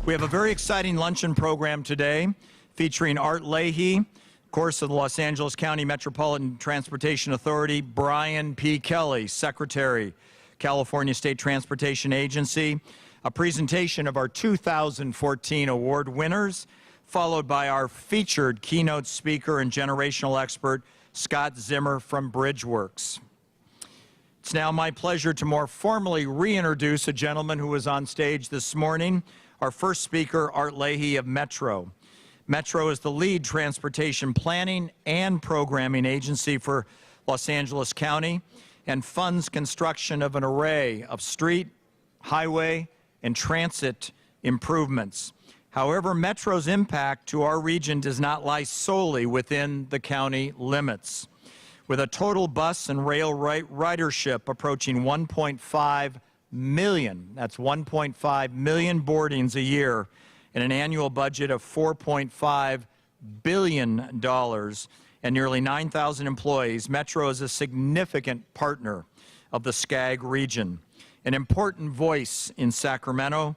We have a very exciting luncheon program today featuring Art Leahy, of course, of the Los Angeles County Metropolitan Transportation Authority, Brian P. Kelly, Secretary, California State Transportation Agency, a presentation of our 2014 award winners, followed by our featured keynote speaker and generational expert, Scott Zimmer from Bridgeworks. It's now my pleasure to more formally reintroduce a gentleman who was on stage this morning, our first speaker, Art Leahy of Metro. Metro is the lead transportation planning and programming agency for Los Angeles County and funds construction of an array of street, highway, and transit improvements. However, Metro's impact to our region does not lie solely within the county limits. With a total bus and rail ridership approaching 1.5 million, that's 1.5 million boardings a year, and an annual budget of $4.5 billion and nearly 9,000 employees, Metro is a significant partner of the SCAG region, an important voice in Sacramento,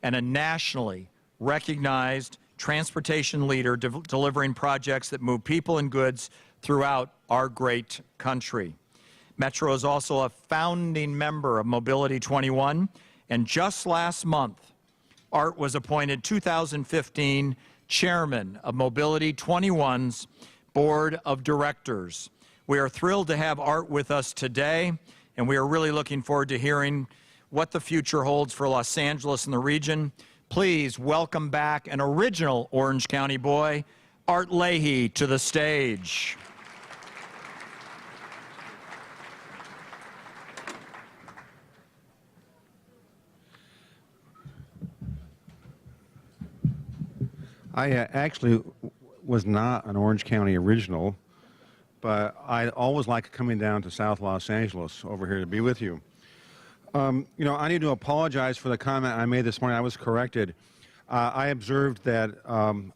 and a nationally recognized transportation leader delivering projects that move people and goods throughout our great country. Metro is also a founding member of Mobility 21, and just last month, Art was appointed 2015 chairman of Mobility 21's Board of Directors. We are thrilled to have Art with us today, and we are really looking forward to hearing what the future holds for Los Angeles and the region. Please welcome back an original Orange County boy, Art Leahy, to the stage. I actually was not an Orange County original, but I always like coming down to South Los Angeles over here to be with you. You know, I need to apologize for the comment I made this morning. I was corrected. I observed that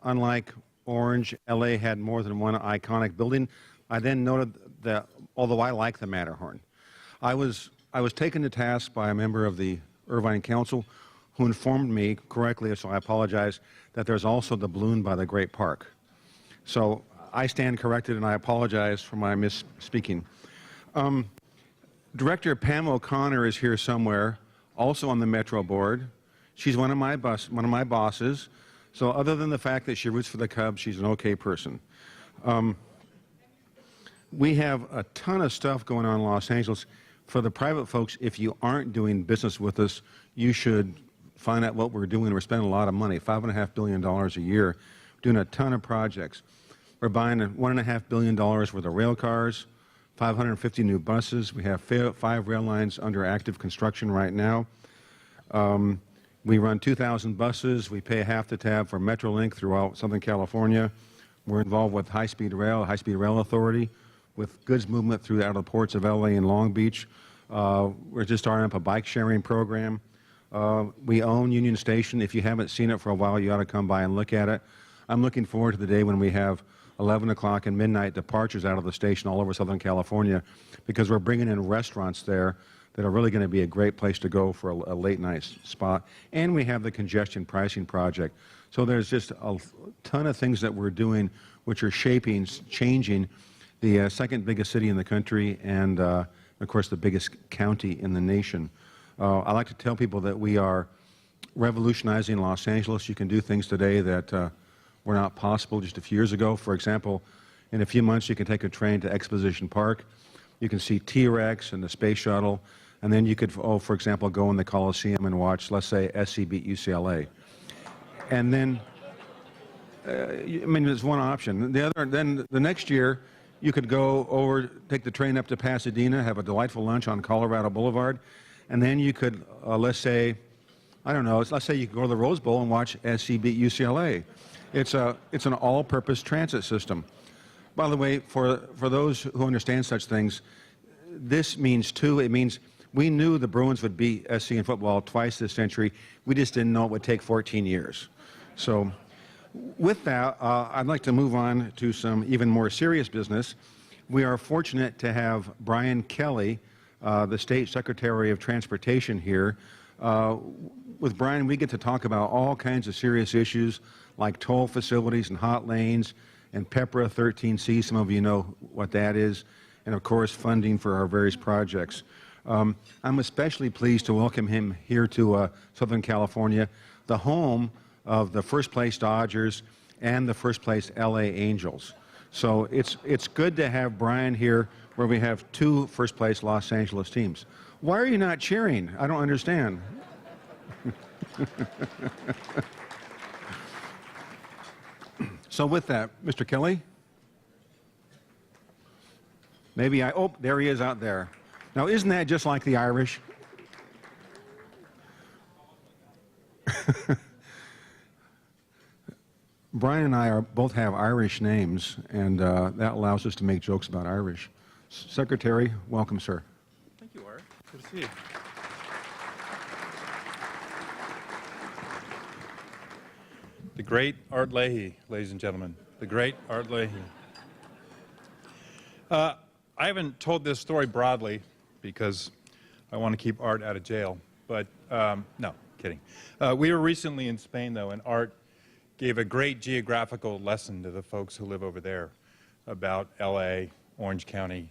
unlike Orange, LA had more than one iconic building. I then noted that although I like the Matterhorn, I was taken to task by a member of the Irvine Council who informed me correctly, so I apologize, that there's also the balloon by the Great Park. So I stand corrected, and I apologize for my misspeaking. Director Pam O'Connor is here somewhere, also on the Metro board. She's one of my bosses. So other than the fact that she roots for the Cubs, she's an okay person. We have a ton of stuff going on in Los Angeles. For the private folks, if you aren't doing business with us, you should find out what we're doing. We're spending a lot of money, $5.5 billion a year, doing a ton of projects. We're buying $1.5 billion worth of rail cars, 550 new buses. We have 5 rail lines under active construction right now. We run 2,000 buses. We pay half the tab for Metrolink throughout Southern California. We're involved with High-Speed Rail Authority, with goods movement through out of the ports of LA and Long Beach. We're just starting up a bike sharing program. We own Union Station. If you haven't seen it for a while, you ought to come by and look at it. I'm looking forward to the day when we have 11 o'clock and midnight departures out of the station all over Southern California, because we're bringing in restaurants there that are really going to be a great place to go for a late night spot. And we have the congestion pricing project. So there's just a ton of things that we're doing which are changing the second biggest city in the country and, of course, the biggest county in the nation. I like to tell people that we are revolutionizing Los Angeles. You can do things today that were not possible just a few years ago. For example, in a few months, you can take a train to Exposition Park. You can see T-Rex and the space shuttle. And then you could, for example, go in the Coliseum and watch, let's say, SC beat UCLA. And then, I mean, there's one option. Then the next year, you could go over, take the train up to Pasadena, have a delightful lunch on Colorado Boulevard. And then you could, let's say, I don't know, let's say you could go to the Rose Bowl and watch SC beat UCLA. It's an all-purpose transit system. By the way, for those who understand such things, this means too, it means we knew the Bruins would beat SC in football twice this century. We just didn't know it would take 14 years. So with that, I'd like to move on to some even more serious business. We are fortunate to have Brian Kelly, the State Secretary of Transportation here. with Brian, we get to talk about all kinds of serious issues like toll facilities and hot lanes and PEPRA 13C. Some of you know what that is. And of course, funding for our various projects. I'm especially pleased to welcome him here to Southern California, the home of the first place Dodgers and the first place LA Angels. So it's good to have Brian here where we have two first place Los Angeles teams. Why are you not cheering? I don't understand. So with that, Mr. Kelly, maybe oh, there he is out there. Now, isn't that just like the Irish? Brian and I both have Irish names, and that allows us to make jokes about Irish. Secretary, welcome, sir. Thank you, Art. Good to see you. The great Art Leahy, ladies and gentlemen. The great Art Leahy. I haven't told this story broadly because I want to keep Art out of jail, but no, kidding. We were recently in Spain, though, and Art gave a great geographical lesson to the folks who live over there about LA, Orange County,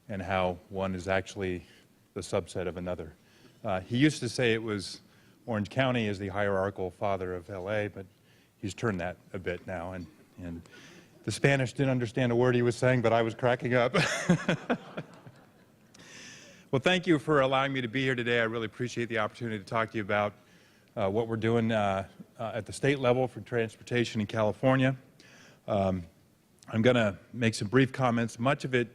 and how one is actually the subset of another. He used to say it was Orange County is the hierarchical father of LA, but he's turned that a bit now, and the Spanish didn't understand a word he was saying, but I was cracking up. Well, thank you for allowing me to be here today. I really appreciate the opportunity to talk to you about what we're doing at the state level for transportation in California. I'm going to make some brief comments, much of it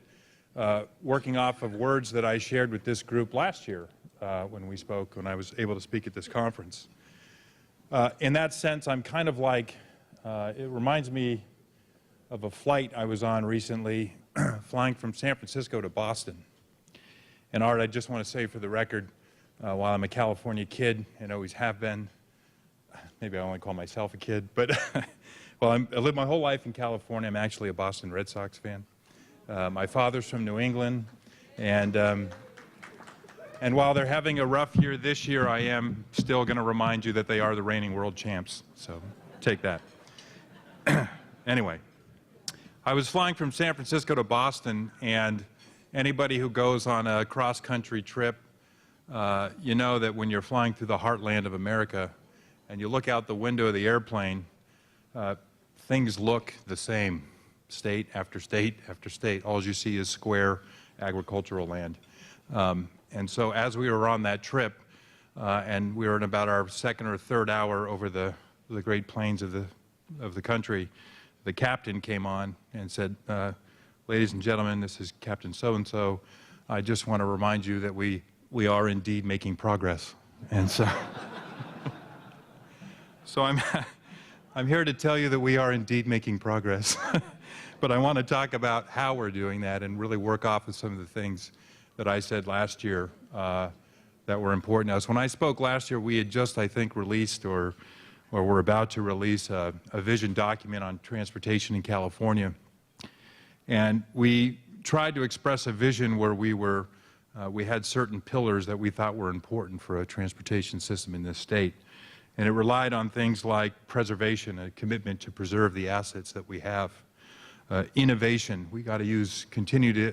working off of words that I shared with this group last year when I was able to speak at this conference. In that sense, I'm kind of like, it reminds me of a flight I was on recently, flying from San Francisco to Boston. And Art, I just want to say for the record, while I'm a California kid and always have been, maybe I only call myself a kid, but well, I lived my whole life in California. I'm actually a Boston Red Sox fan. My father's from New England, and while they're having a rough year this year, I am still going to remind you that they are the reigning world champs, so take that. Anyway, I was flying from San Francisco to Boston, and anybody who goes on a cross-country trip, you know that when you're flying through the heartland of America and you look out the window of the airplane, things look the same, state after state after state. All you see is square agricultural land. And so as we were on that trip, and we were in about our second or third hour over the Great Plains of the country, the captain came on and said, ladies and gentlemen, this is Captain so-and-so. I just want to remind you that we are indeed making progress. And so, so I'm here to tell you that we are indeed making progress. But I want to talk about how we're doing that and really work off of some of the things that I said last year that were important to us. When I spoke last year, we had just, I think, released or we're about to release a vision document on transportation in California. And we tried to express a vision where we had certain pillars that we thought were important for a transportation system in this state. And it relied on things like preservation, a commitment to preserve the assets that we have. Innovation, we got to continue to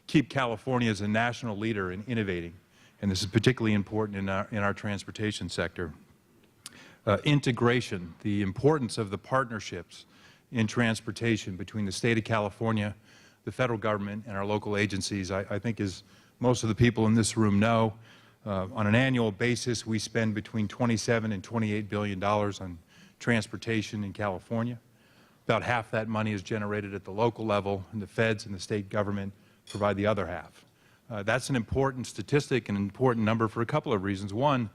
keep California as a national leader in innovating. And this is particularly important in our transportation sector. Integration, the importance of the partnerships in transportation between the state of California, the federal government, and our local agencies, I think as most of the people in this room know, on an annual basis, we spend between $27 and $28 billion on transportation in California. About half that money is generated at the local level, and the feds and the state government provide the other half. That's an important statistic and an important number for a couple of reasons. One,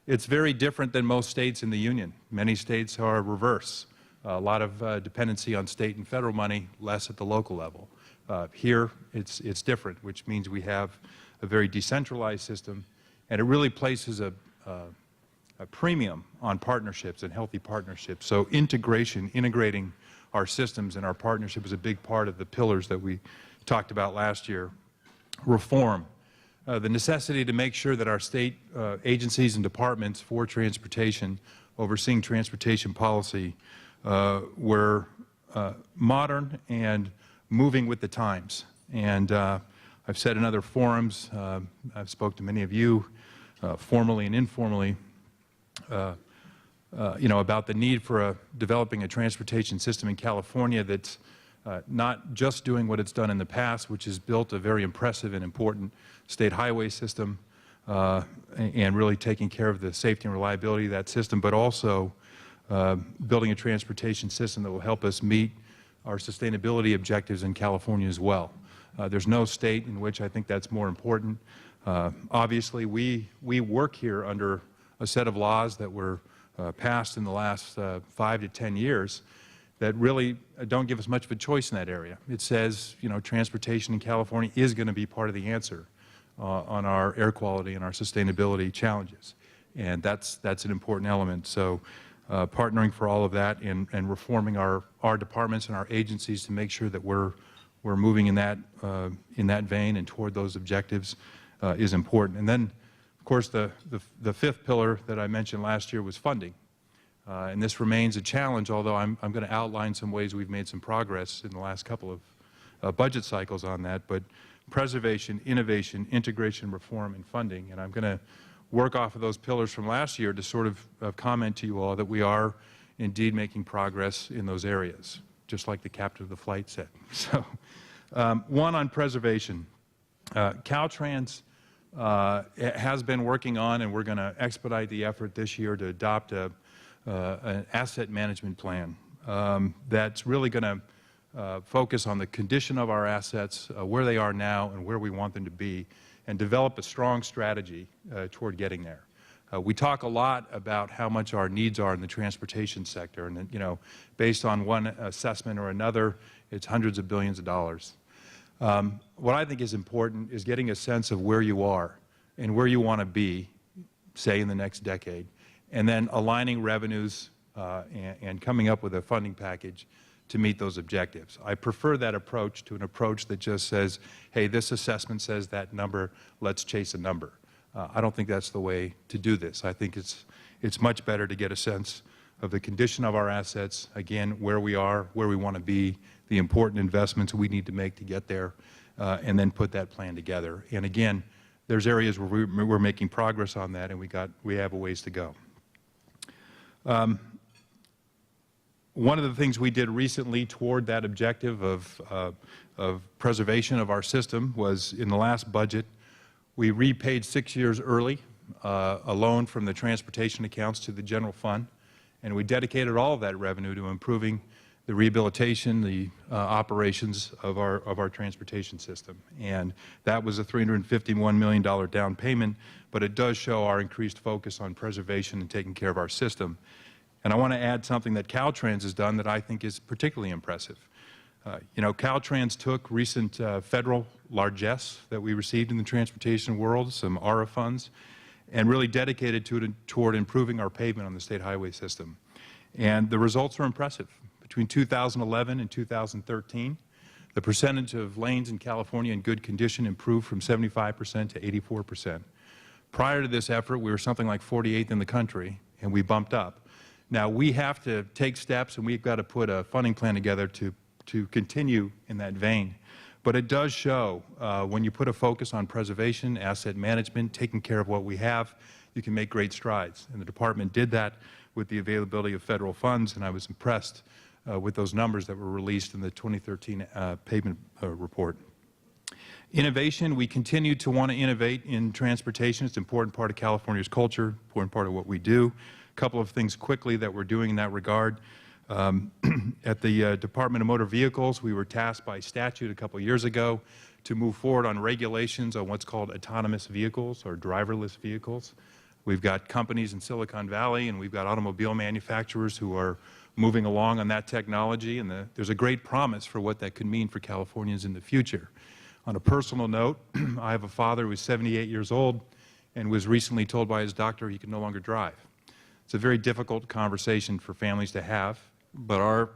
it's very different than most states in the union. Many states are reverse. A lot of dependency on state and federal money, less at the local level. Here, it's different, which means we have a very decentralized system, and it really places a premium on partnerships and healthy partnerships. So integrating our systems and our partnership is a big part of the pillars that we talked about last year. Reform. the necessity to make sure that our state agencies and departments for transportation, overseeing transportation policy, were modern and moving with the times. And I've said in other forums, I've spoken to many of you, formally and informally, about the need for developing a transportation system in California that's not just doing what it's done in the past, which has built a very impressive and important state highway system and really taking care of the safety and reliability of that system, but also building a transportation system that will help us meet our sustainability objectives in California as well. There's no state in which I think that's more important. Obviously, we work here under a set of laws that were passed in the last 5 to 10 years that really don't give us much of a choice in that area. It says, transportation in California is going to be part of the answer on our air quality and our sustainability challenges. And that's an important element. So partnering for all of that and reforming our departments and our agencies to make sure that we're moving in that vein and toward those objectives is important. And then, of course, the fifth pillar that I mentioned last year was funding. And this remains a challenge, although I'm going to outline some ways we've made some progress in the last couple of budget cycles on that. But preservation, innovation, integration, reform, and funding. And I'm going to work off of those pillars from last year to sort of comment to you all that we are indeed making progress in those areas, just like the captain of the flight said. So, one on preservation. Caltrans has been working on, and we're going to expedite the effort this year to adopt an asset management plan that's really going to focus on the condition of our assets, where they are now and where we want them to be, and develop a strong strategy toward getting there. We talk a lot about how much our needs are in the transportation sector, and based on one assessment or another, it's hundreds of billions of dollars. What I think is important is getting a sense of where you are and where you want to be, say, in the next decade, and then aligning revenues and coming up with a funding package to meet those objectives. I prefer that approach to an approach that just says, hey, this assessment says that number, let's chase a number. I don't think that's the way to do this. I think it's much better to get a sense of the condition of our assets, again, where we are, where we want to be, the important investments we need to make to get there, and then put that plan together. And again, there's areas where we're making progress on that, and we have a ways to go. One of the things we did recently toward that objective of preservation of our system was in the last budget, we repaid 6 years early a loan from the transportation accounts to the general fund, and we dedicated all of that revenue to improving the rehabilitation, the operations of our transportation system. And that was a $351 million down payment, but it does show our increased focus on preservation and taking care of our system. And I want to add something that Caltrans has done that I think is particularly impressive. Caltrans took recent federal largesse that we received in the transportation world, some ARA funds, and really dedicated toward improving our pavement on the state highway system. And the results are impressive. Between 2011 and 2013, the percentage of lanes in California in good condition improved from 75% to 84%. Prior to this effort, we were something like 48th in the country, and we bumped up. Now, we have to take steps, and we've got to put a funding plan together to continue in that vein. But it does show when you put a focus on preservation, asset management, taking care of what we have, you can make great strides. And the department did that with the availability of federal funds, and I was impressed with those numbers that were released in the 2013 pavement report. Innovation, we continue to want to innovate in transportation. It's an important part of California's culture, important part of what we do. A couple of things quickly that we're doing in that regard. At the Department of Motor Vehicles, we were tasked by statute a couple years ago to move forward on regulations on what's called autonomous vehicles or driverless vehicles. We've got companies in Silicon Valley and we've got automobile manufacturers who are moving along on that technology, and there's a great promise for what that could mean for Californians in the future. On a personal note, I have a father who is 78 years old and was recently told by his doctor he can no longer drive. It's a very difficult conversation for families to have, but our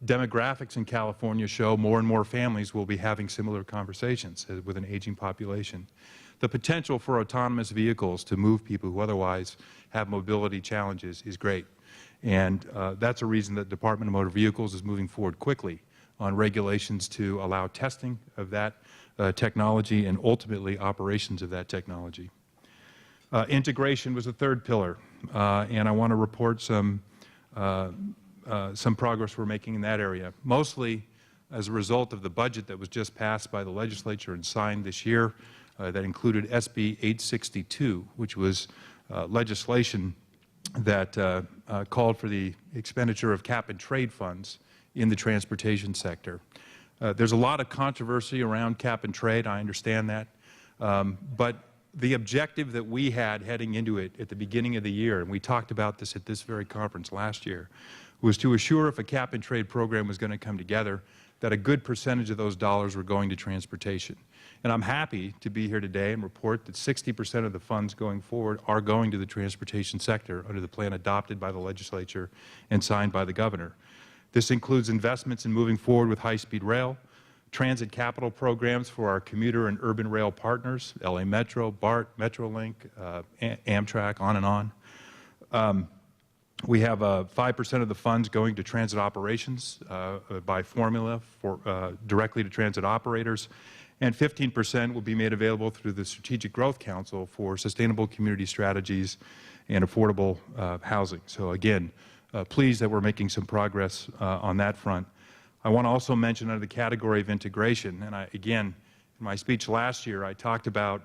Demographics in California show more and more families will be having similar conversations with an aging population. The potential for autonomous vehicles to move people who otherwise have mobility challenges is great. And that's a reason that the Department of Motor Vehicles is moving forward quickly on regulations to allow testing of that technology and ultimately operations of that technology. Integration was the third pillar, and I want to report some progress we're making in that area, mostly as a result of the budget that was just passed by the legislature and signed this year that included SB 862, which was legislation that called for the expenditure of cap-and-trade funds in the transportation sector. There's a lot of controversy around cap-and-trade, I understand that, but the objective that we had heading into it at the beginning of the year, and we talked about this at this very conference last year, was to assure if a cap-and-trade program was going to come together, that a good percentage of those dollars were going to transportation. And I'm happy to be here today and report that 60% of the funds going forward are going to the transportation sector under the plan adopted by the legislature and signed by the governor. This includes investments in moving forward with high-speed rail, transit capital programs for our commuter and urban rail partners, LA Metro, BART, Metrolink, Amtrak, on and on. We have 5% of the funds going to transit operations by formula directly to transit operators, and 15% will be made available through the Strategic Growth Council for sustainable community strategies and affordable housing. So again, pleased that we're making some progress on that front. I want to also mention under the category of integration, and again, in my speech last year, I talked about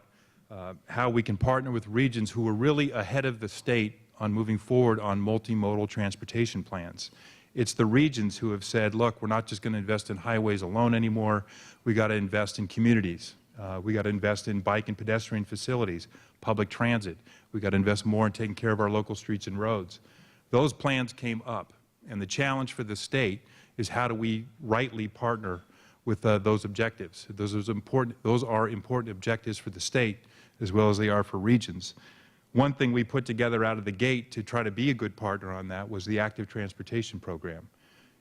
how we can partner with regions who are really ahead of the state on moving forward on multimodal transportation plans. It's the regions who have said, look, we're not just going to invest in highways alone anymore. We got to invest in communities. We got to invest in bike and pedestrian facilities, public transit. We got to invest more in taking care of our local streets and roads. Those plans came up, and the challenge for the state is how do we rightly partner with those objectives. Those are important objectives for the state as well as they are for regions. One thing we put together out of the gate to try to be a good partner on that was the active transportation program.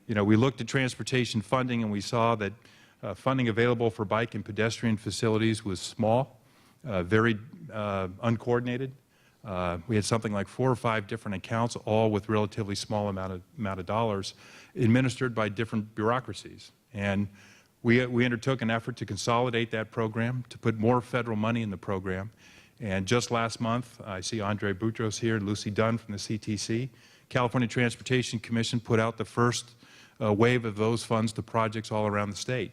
You know, we looked at transportation funding and we saw that funding available for bike and pedestrian facilities was small, very uncoordinated. We had something like 4 or 5 different accounts, all with relatively small amount of dollars, administered by different bureaucracies. And we undertook an effort to consolidate that program, to put more federal money in the program. And just last month, I see Andre Boutros here and Lucy Dunn from the CTC. California Transportation Commission put out the first wave of those funds to projects all around the state.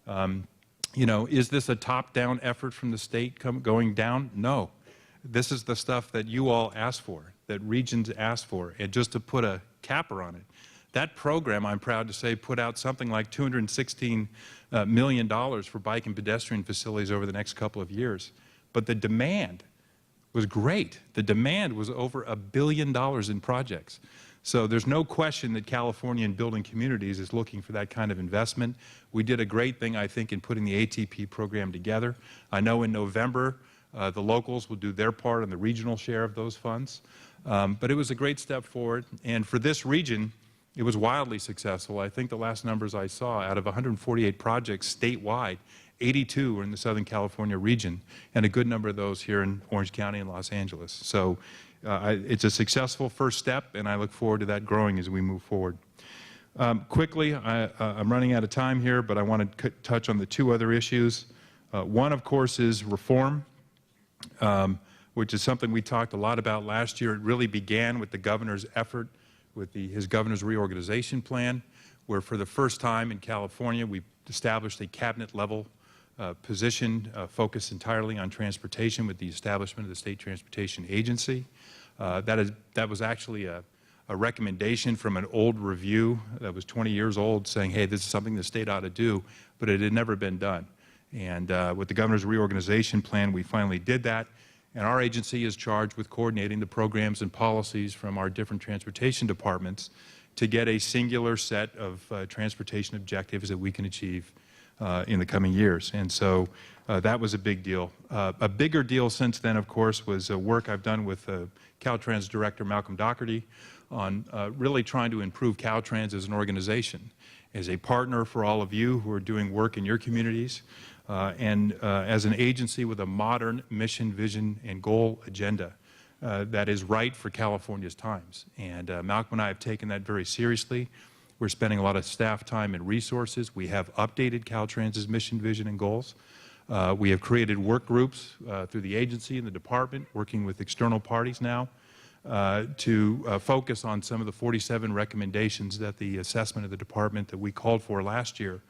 You know, is this a top-down effort from the state going down? No. This is the stuff that you all asked for, that regions asked for, and just to put a capper on it. That program, I'm proud to say, put out something like $216 million for bike and pedestrian facilities over the next couple of years. But the demand was great. The demand was over $1 billion in projects. So there's no question that California in building communities is looking for that kind of investment. We did a great thing, I think, in putting the ATP program together. I know in November, the locals will do their part on the regional share of those funds. But it was a great step forward. And for this region, it was wildly successful. I think the last numbers I saw, out of 148 projects statewide, 82 were in the Southern California region, and a good number of those here in Orange County and Los Angeles. So it's a successful first step, and I look forward to that growing as we move forward. Quickly, I'm running out of time here, but I want to touch on the 2 other issues. One, of course, is reform, which is something we talked a lot about last year. It really began with the governor's effort, with his governor's reorganization plan, where for the first time in California, we established a cabinet-level position focused entirely on transportation with the establishment of the State Transportation Agency. That was actually a recommendation from an old review that was 20 years old saying, hey, this is something the state ought to do, but it had never been done. And with the governor's reorganization plan, we finally did that. And our agency is charged with coordinating the programs and policies from our different transportation departments to get a singular set of transportation objectives that we can achieve in the coming years. And so that was a big deal. A bigger deal since then, of course, was work I've done with Caltrans Director Malcolm Doherty on really trying to improve Caltrans as an organization. as a partner for all of you who are doing work in your communities, and as an agency with a modern mission, vision, and goal agenda that is right for California's times. And Malcolm and I have taken that very seriously. We're spending a lot of staff time and resources. We have updated Caltrans's mission, vision, and goals. We have created work groups through the agency and the department, working with external parties now, to focus on some of the 47 recommendations that the assessment of the department that we called for last year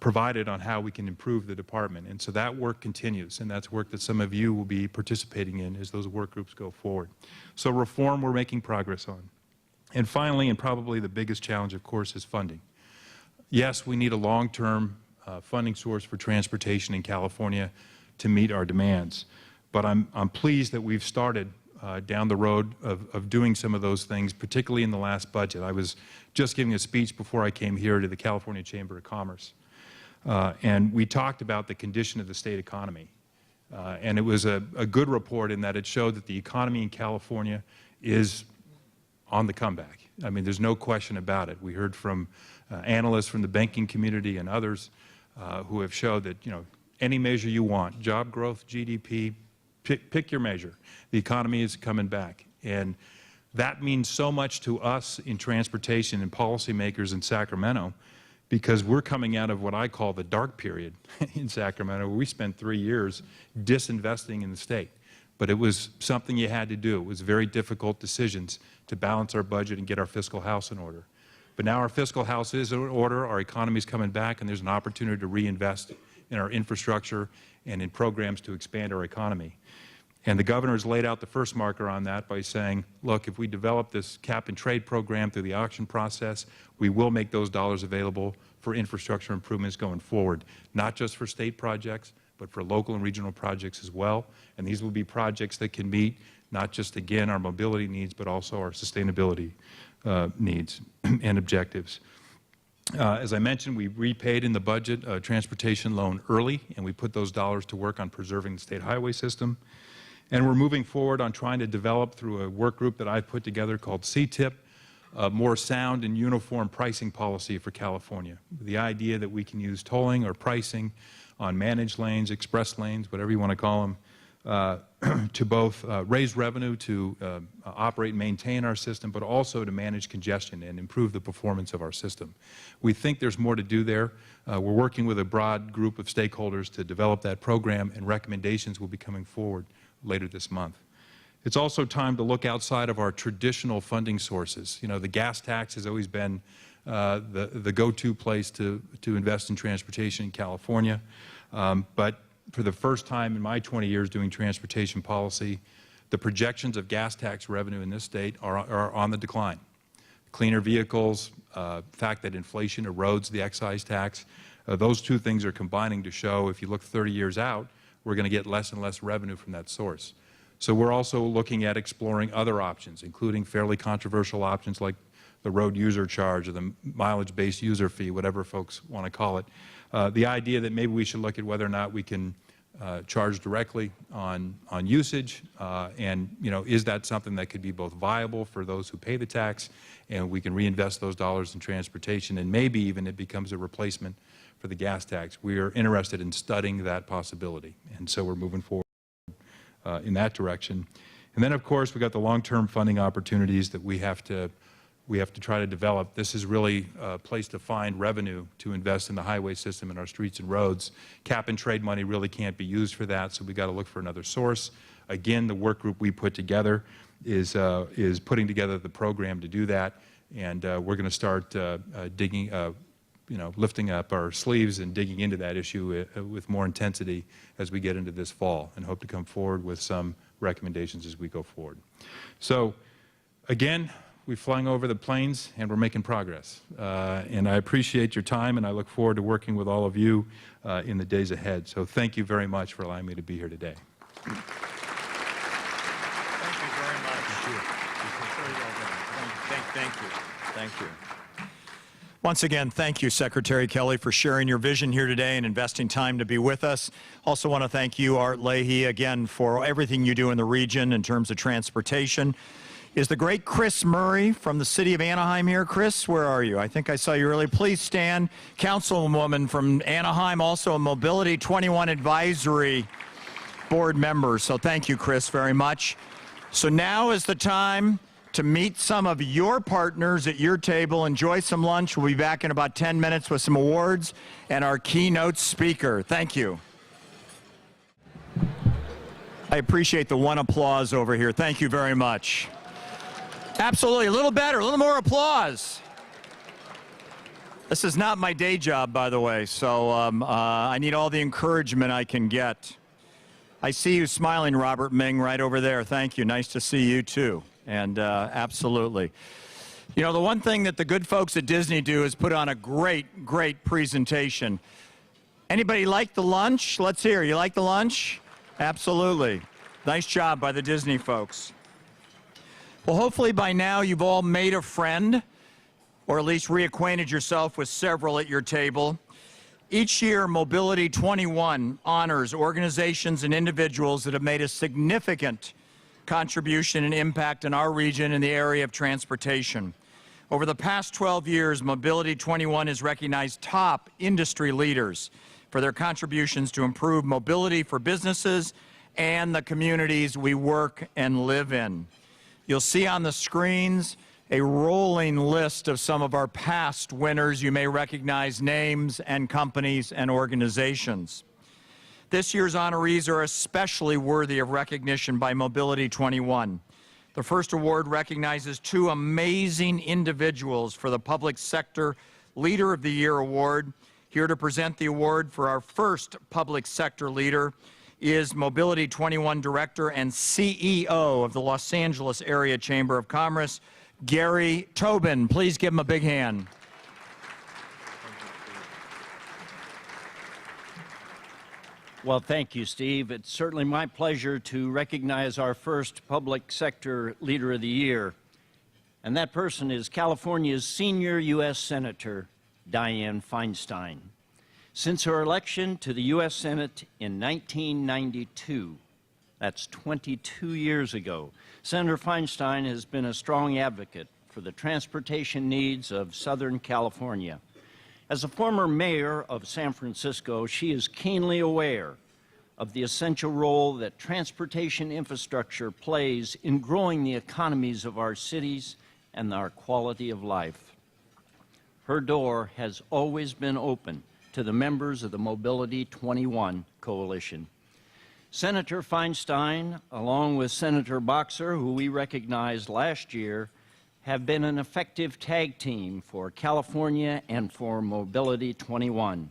provided on how we can improve the department. And so that work continues, and that's work that some of you will be participating in as those work groups go forward. So reform we're making progress on. And finally, and probably the biggest challenge, of course, is funding. Yes, we need a long-term funding source for transportation in California to meet our demands. But I'm pleased that we've started down the road of doing some of those things, particularly in the last budget. I was just giving a speech before I came here to the California Chamber of Commerce. And we talked about the condition of the state economy. And it was a good report in that it showed that the economy in California is on the comeback. I mean, there's no question about it. We heard from analysts from the banking community and others who have showed that, you know, any measure you want, job growth, GDP, pick your measure. The economy is coming back. And that means so much to us in transportation and policymakers in Sacramento, because we're coming out of what I call the dark period in Sacramento, where we spent 3 years disinvesting in the state. But it was something you had to do. It was very difficult decisions to balance our budget and get our fiscal house in order. But now our fiscal house is in order, our economy is coming back, and there's an opportunity to reinvest in our infrastructure and in programs to expand our economy. And the governor has laid out the first marker on that by saying, look, if we develop this cap and trade program through the auction process, we will make those dollars available for infrastructure improvements going forward, not just for state projects, but for local and regional projects as well. And these will be projects that can meet not just, again, our mobility needs, but also our sustainability needs and objectives. As I mentioned, we repaid in the budget a transportation loan early, and we put those dollars to work on preserving the state highway system. And we're moving forward on trying to develop, through a work group that I've put together called CTIP, a more sound and uniform pricing policy for California. The idea that we can use tolling or pricing on managed lanes, express lanes, whatever you want to call them, to both raise revenue to operate and maintain our system, but also to manage congestion and improve the performance of our system. We think there's more to do there. We're working with a broad group of stakeholders to develop that program, and recommendations will be coming forward later this month. It's also time to look outside of our traditional funding sources. You know, the gas tax has always been the go-to place to invest in transportation in California. But for the first time in my 20 years doing transportation policy, the projections of gas tax revenue in this state are on the decline. Cleaner vehicles, fact that inflation erodes the excise tax, those two things are combining to show, if you look 30 years out, we're going to get less and less revenue from that source. So we're also looking at exploring other options, including fairly controversial options like the road user charge or the mileage-based user fee, whatever folks want to call it. The idea that maybe we should look at whether or not we can charge directly on usage, and, you know, is that something that could be both viable for those who pay the tax, and we can reinvest those dollars in transportation, and maybe even it becomes a replacement for the gas tax. We are interested in studying that possibility, and so we're moving forward in that direction. And then, of course, we've got the long-term funding opportunities that we have to try to develop. This is really a place to find revenue to invest in the highway system and our streets and roads. Cap and trade money really can't be used for that, so we've got to look for another source. Again, the work group we put together is putting together the program to do that, and we're going to start digging, lifting up our sleeves and digging into that issue with more intensity as we get into this fall, and hope to come forward with some recommendations as we go forward. So, again, we're flying over the plains and we're making progress. And I appreciate your time, and I look forward to working with all of you in the days ahead. So thank you very much for allowing me to be here today. Thank you very much. Very well done. Thank you. Thank you. Once again, thank you, Secretary Kelly, for sharing your vision here today and investing time to be with us. Also want to thank you, Art Leahy, again, for everything you do in the region in terms of transportation. Is the great Chris Murray from the city of Anaheim here? Chris, where are you? I think I saw you earlier. Please stand. Councilwoman from Anaheim, also a Mobility 21 Advisory Board member. So thank you, Chris, very much. So now is the time to meet some of your partners at your table. Enjoy some lunch. We'll be back in about 10 minutes with some awards and our keynote speaker. Thank you. I appreciate the one applause over here. Thank you very much. Absolutely. A little better, a little more applause. This is not my day job, by the way, so I need all the encouragement I can get. I see you smiling, Robert Ming, right over there. Thank you. Nice to see you, too. And absolutely. You know, the one thing that the good folks at Disney do is put on a great, great presentation. Anybody like the lunch? Let's hear. You like the lunch? Absolutely. Nice job by the Disney folks. Well, hopefully by now you've all made a friend, or at least reacquainted yourself with several at your table. Each year, Mobility 21 honors organizations and individuals that have made a significant contribution and impact in our region in the area of transportation. Over the past 12 years, Mobility 21 has recognized top industry leaders for their contributions to improve mobility for businesses and the communities we work and live in. You'll see on the screens a rolling list of some of our past winners. You may recognize names and companies and organizations. This year's honorees are especially worthy of recognition by Mobility 21. The first award recognizes two amazing individuals for the Public Sector Leader of the Year Award. Here to present the award for our first public sector leader is Mobility 21 Director and CEO of the Los Angeles Area Chamber of Commerce, Gary Tobin. Please give him a big hand. Well, thank you, Steve. It's certainly my pleasure to recognize our first Public Sector Leader of the Year. And that person is California's senior U.S. Senator, Dianne Feinstein. Since her election to the U.S. Senate in 1992, that's 22 years ago, Senator Feinstein has been a strong advocate for the transportation needs of Southern California. As a former mayor of San Francisco, she is keenly aware of the essential role that transportation infrastructure plays in growing the economies of our cities and our quality of life. Her door has always been open to the members of the Mobility 21 Coalition. Senator Feinstein, along with Senator Boxer, who we recognized last year, have been an effective tag team for California and for Mobility 21.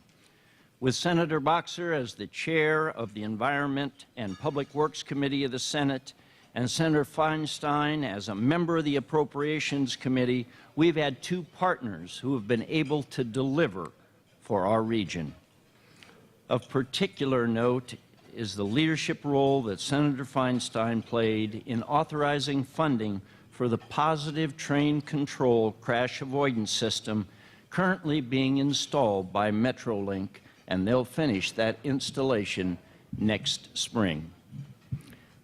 With Senator Boxer as the chair of the Environment and Public Works Committee of the Senate and Senator Feinstein as a member of the Appropriations Committee, we've had two partners who have been able to deliver for our region. Of particular note is the leadership role that Senator Feinstein played in authorizing funding for the Positive Train Control crash avoidance system currently being installed by Metrolink, and they'll finish that installation next spring.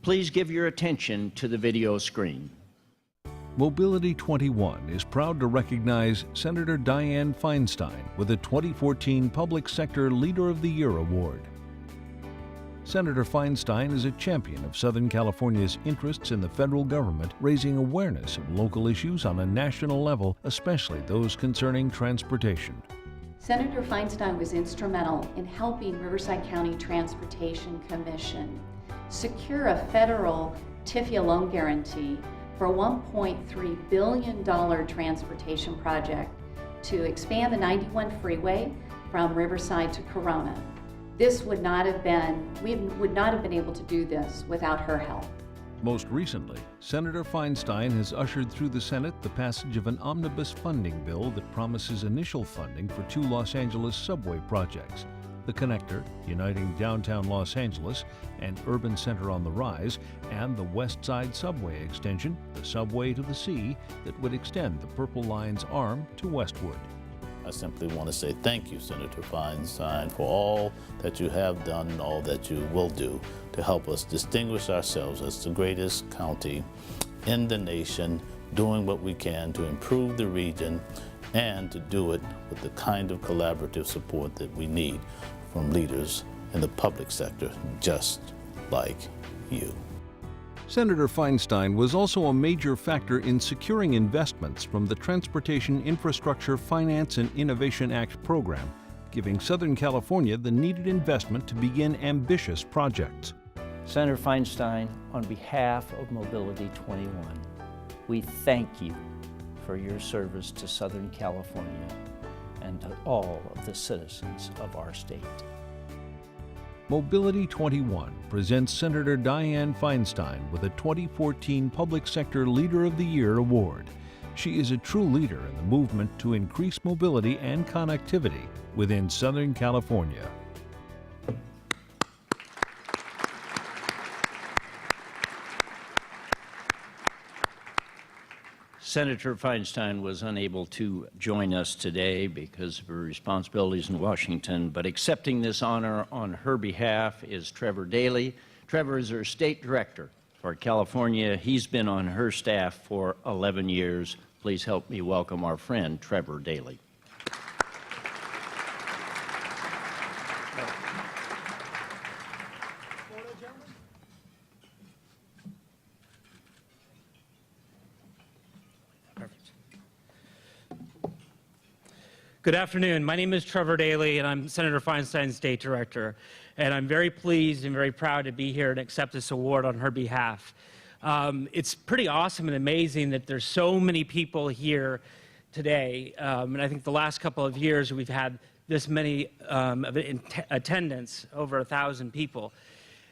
Please give your attention to the video screen. Mobility 21 is proud to recognize Senator Dianne Feinstein with the 2014 Public Sector Leader of the Year Award. Senator Feinstein is a champion of Southern California's interests in the federal government, raising awareness of local issues on a national level, especially those concerning transportation. Senator Feinstein was instrumental in helping Riverside County Transportation Commission secure a federal TIFIA loan guarantee for a $1.3 billion transportation project to expand the 91 freeway from Riverside to Corona. This would not have been, we would not have been able to do this without her help. Most recently, Senator Feinstein has ushered through the Senate the passage of an omnibus funding bill that promises initial funding for two Los Angeles subway projects: the Connector, uniting downtown Los Angeles and Urban Center on the Rise, and the West Side Subway extension, the Subway to the Sea, that would extend the Purple Line's arm to Westwood. I simply want to say thank you, Senator Feinstein, for all that you have done and all that you will do to help us distinguish ourselves as the greatest county in the nation, doing what we can to improve the region and to do it with the kind of collaborative support that we need from leaders in the public sector just like you. Senator Feinstein was also a major factor in securing investments from the Transportation Infrastructure Finance and Innovation Act program, giving Southern California the needed investment to begin ambitious projects. Senator Feinstein, on behalf of Mobility 21, we thank you for your service to Southern California and to all of the citizens of our state. Mobility 21 presents Senator Dianne Feinstein with a 2014 Public Sector Leader of the Year award. She is a true leader in the movement to increase mobility and connectivity within Southern California. Senator Feinstein was unable to join us today because of her responsibilities in Washington, but accepting this honor on her behalf is Trevor Daley. Trevor is her state director for California. He's been on her staff for 11 years. Please help me welcome our friend, Trevor Daley. Good afternoon. My name is Trevor Daley, and I'm Senator Feinstein's State Director. And I'm very pleased and very proud to be here and accept this award on her behalf. It's pretty awesome and amazing that there's so many people here today. And I think the last couple of years we've had this many attendance, over 1,000 people.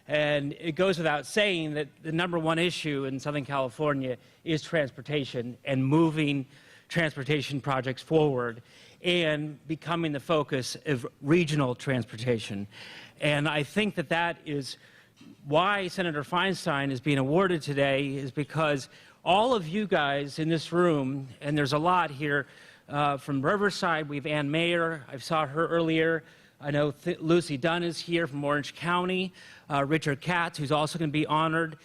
And it goes without saying that the #1 issue in Southern California is transportation and moving transportation projects forward and becoming the focus of regional transportation. And I think that that is why Senator Feinstein is being awarded today, is because all of you guys in this room, and there's a lot here, from Riverside, we have Ann Mayer, I saw her earlier. I know Lucy Dunn is here from Orange County, Richard Katz, who's also going to be honored.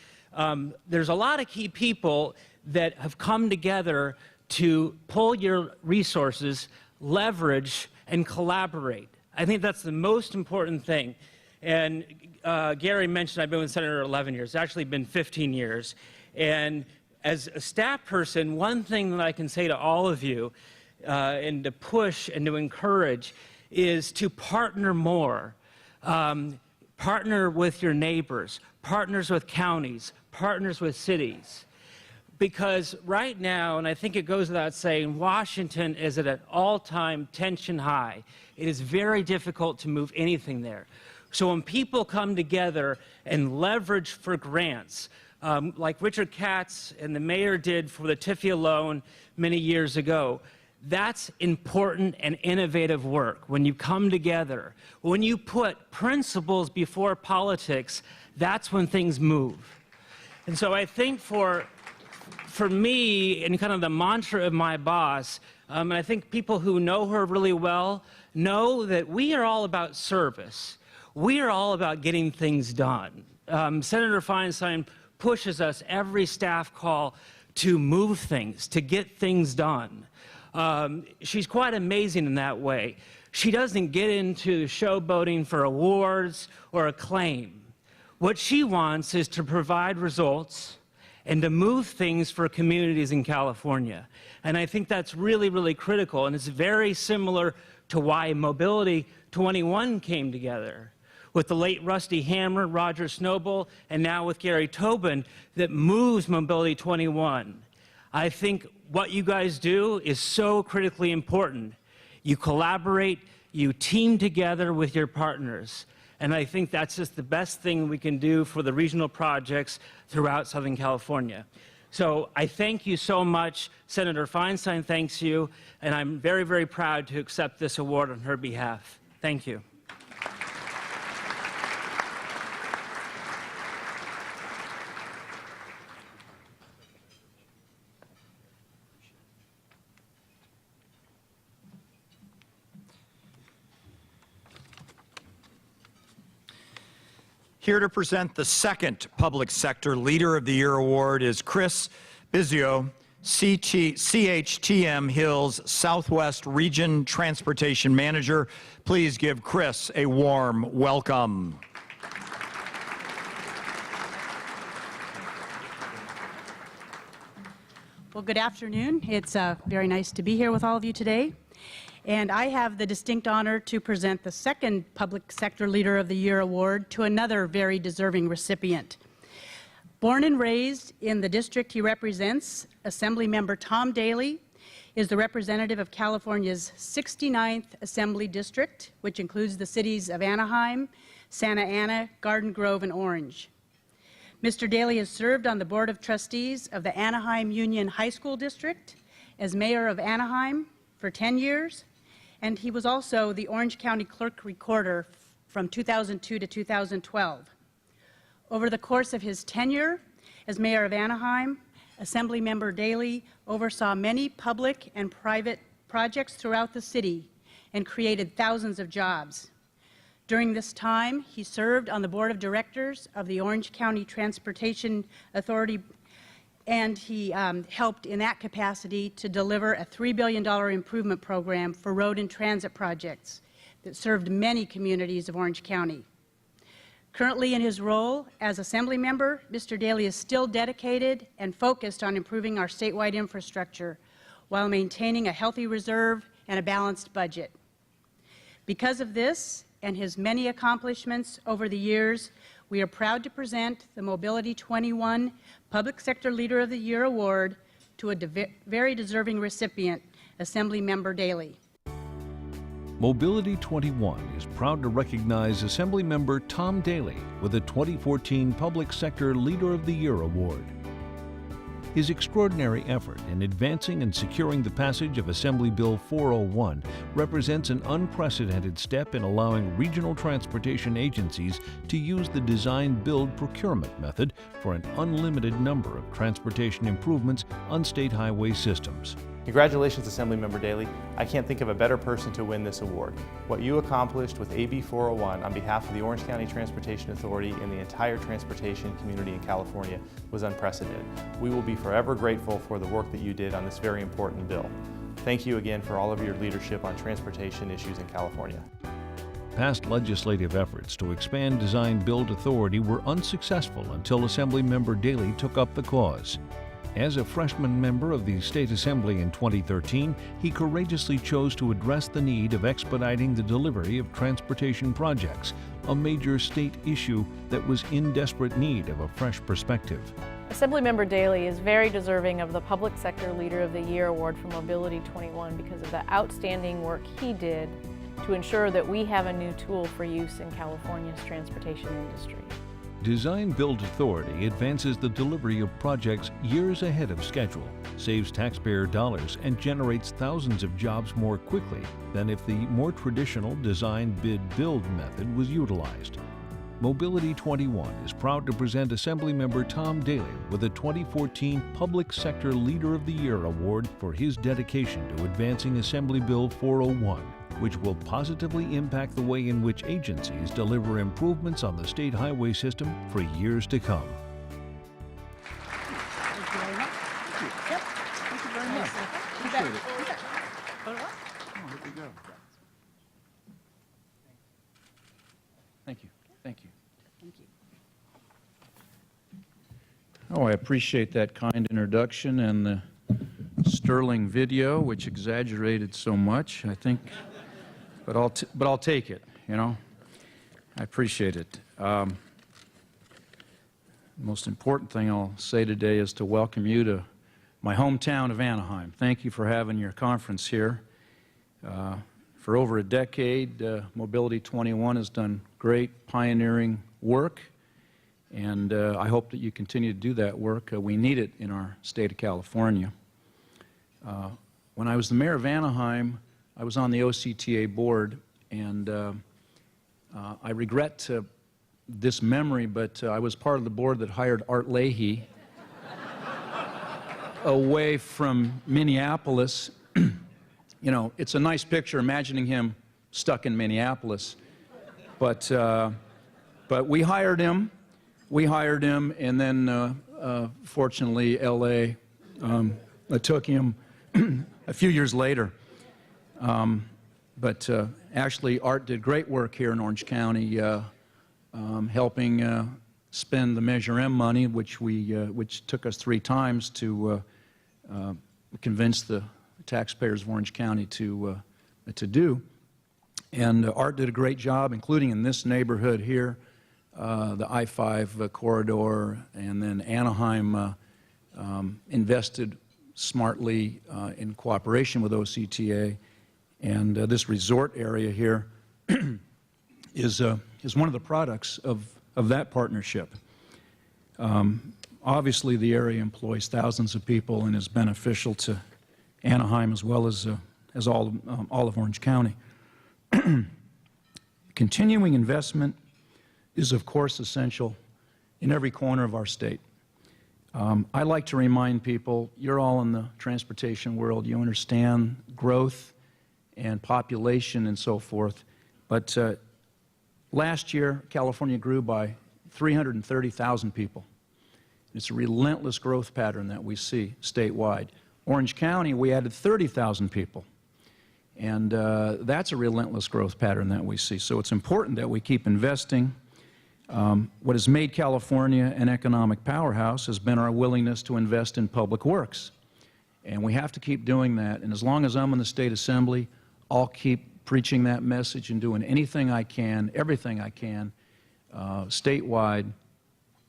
There's a lot of key people that have come together to pull your resources, leverage, and collaborate. I think that's the most important thing. And Gary mentioned I've been with Senator 11 years. It's actually been 15 years. And as a staff person, one thing that I can say to all of you and to push and to encourage is to partner more. Partner with your neighbors, partners with counties, partners with cities. Because right now, and I think it goes without saying, Washington is at an all-time tension high. It is very difficult to move anything there. So when people come together and leverage for grants, like Richard Katz and the mayor did for the TIFIA loan many years ago, that's important and innovative work. When you come together, when you put principles before politics, that's when things move. And so I think for me, and kind of the mantra of my boss, and I think people who know her really well know that we are all about service. We are all about getting things done. Senator Feinstein pushes us every staff call to move things, to get things done. She's quite amazing in that way. She doesn't get into showboating for awards or acclaim. What she wants is to provide results and to move things for communities in California. And I think that's really, really critical, and it's very similar to why Mobility 21 came together, with the late Rusty Hammer, Roger Snowball, and now with Gary Tobin, that moves Mobility 21. I think what you guys do is so critically important. You collaborate, you team together with your partners. And I think that's just the best thing we can do for the regional projects throughout Southern California. So I thank you so much. Senator Feinstein thanks you, and I'm very, very proud to accept this award on her behalf. Thank you. Here to present the second Public Sector Leader of the Year award is Chris Bizio, CHTM Hills Southwest Region Transportation Manager. Please give Chris a warm welcome. Well, good afternoon. It's very nice to be here with all of you today. And I have the distinct honor to present the second Public Sector Leader of the Year award to another very deserving recipient. Born and raised in the district he represents, Assemblymember Tom Daly is the representative of California's 69th Assembly District, which includes the cities of Anaheim, Santa Ana, Garden Grove, and Orange. Mr. Daly has served on the Board of Trustees of the Anaheim Union High School District, as mayor of Anaheim for 10 years, and he was also the Orange County Clerk Recorder from 2002 to 2012. Over the course of his tenure as mayor of Anaheim, Assemblymember Daly oversaw many public and private projects throughout the city and created thousands of jobs. During this time, he served on the board of directors of the Orange County Transportation Authority, and he helped in that capacity to deliver a $3 billion improvement program for road and transit projects that served many communities of Orange County. Currently in his role as Assembly member, Mr. Daly is still dedicated and focused on improving our statewide infrastructure while maintaining a healthy reserve and a balanced budget. Because of this and his many accomplishments over the years, we are proud to present the Mobility 21 Public Sector Leader of the Year award to a very deserving recipient, Assemblymember Daly. Mobility 21 is proud to recognize Assemblymember Tom Daly with the 2014 Public Sector Leader of the Year award. His extraordinary effort in advancing and securing the passage of Assembly Bill 401 represents an unprecedented step in allowing regional transportation agencies to use the design-build procurement method for an unlimited number of transportation improvements on state highway systems. Congratulations, Assemblymember Daly. I can't think of a better person to win this award. What you accomplished with AB 401 on behalf of the Orange County Transportation Authority and the entire transportation community in California was unprecedented. We will be forever grateful for the work that you did on this very important bill. Thank you again for all of your leadership on transportation issues in California. Past legislative efforts to expand design-build authority were unsuccessful until Assemblymember Daly took up the cause. As a freshman member of the State Assembly in 2013, he courageously chose to address the need of expediting the delivery of transportation projects, a major state issue that was in desperate need of a fresh perspective. Assemblymember Daly is very deserving of the Public Sector Leader of the Year award from Mobility 21 because of the outstanding work he did to ensure that we have a new tool for use in California's transportation industry. Design-Build Authority advances the delivery of projects years ahead of schedule, saves taxpayer dollars, and generates thousands of jobs more quickly than if the more traditional design-bid-build method was utilized. Mobility 21 is proud to present Assemblymember Tom Daly with the 2014 Public Sector Leader of the Year award for his dedication to advancing Assembly Bill 401, which will positively impact the way in which agencies deliver improvements on the state highway system for years to come. Thank you very much. Yep. Thank you very much. Appreciate it. Thank you. Thank you. Thank you. Oh, I appreciate that kind introduction and the sterling video, which exaggerated so much, I think. But I'll take it, you know. I appreciate it. The most important thing I'll say today is to welcome you to my hometown of Anaheim. Thank you for having your conference here. For over a decade, Mobility 21 has done great pioneering work, and I hope that you continue to do that work. We need it in our state of California. When I was the mayor of Anaheim, I was on the OCTA board, and I regret this memory, but I was part of the board that hired Art Leahy away from Minneapolis. You know, it's a nice picture imagining him stuck in Minneapolis, but But we hired him, and then fortunately, L.A. Took him a few years later. But actually, Art did great work here in Orange County, helping spend the Measure M money, which took us 3 times to convince the taxpayers of Orange County to do. And Art did a great job, including in this neighborhood here, the I-5 corridor, and then Anaheim invested smartly in cooperation with OCTA. And this resort area here is one of the products of that partnership. Obviously, the area employs thousands of people and is beneficial to Anaheim as well as all of Orange County. Continuing investment is, of course, essential in every corner of our state. I like to remind people, you're all in the transportation world, you understand growth and population and so forth, but last year, California grew by 330,000 people. It's a relentless growth pattern that we see statewide. Orange County, we added 30,000 people. And that's a relentless growth pattern that we see. So it's important that we keep investing. What has made California an economic powerhouse has been our willingness to invest in public works. And we have to keep doing that. And as long as I'm in the State Assembly, I'll keep preaching that message and doing anything I can, everything I can, statewide,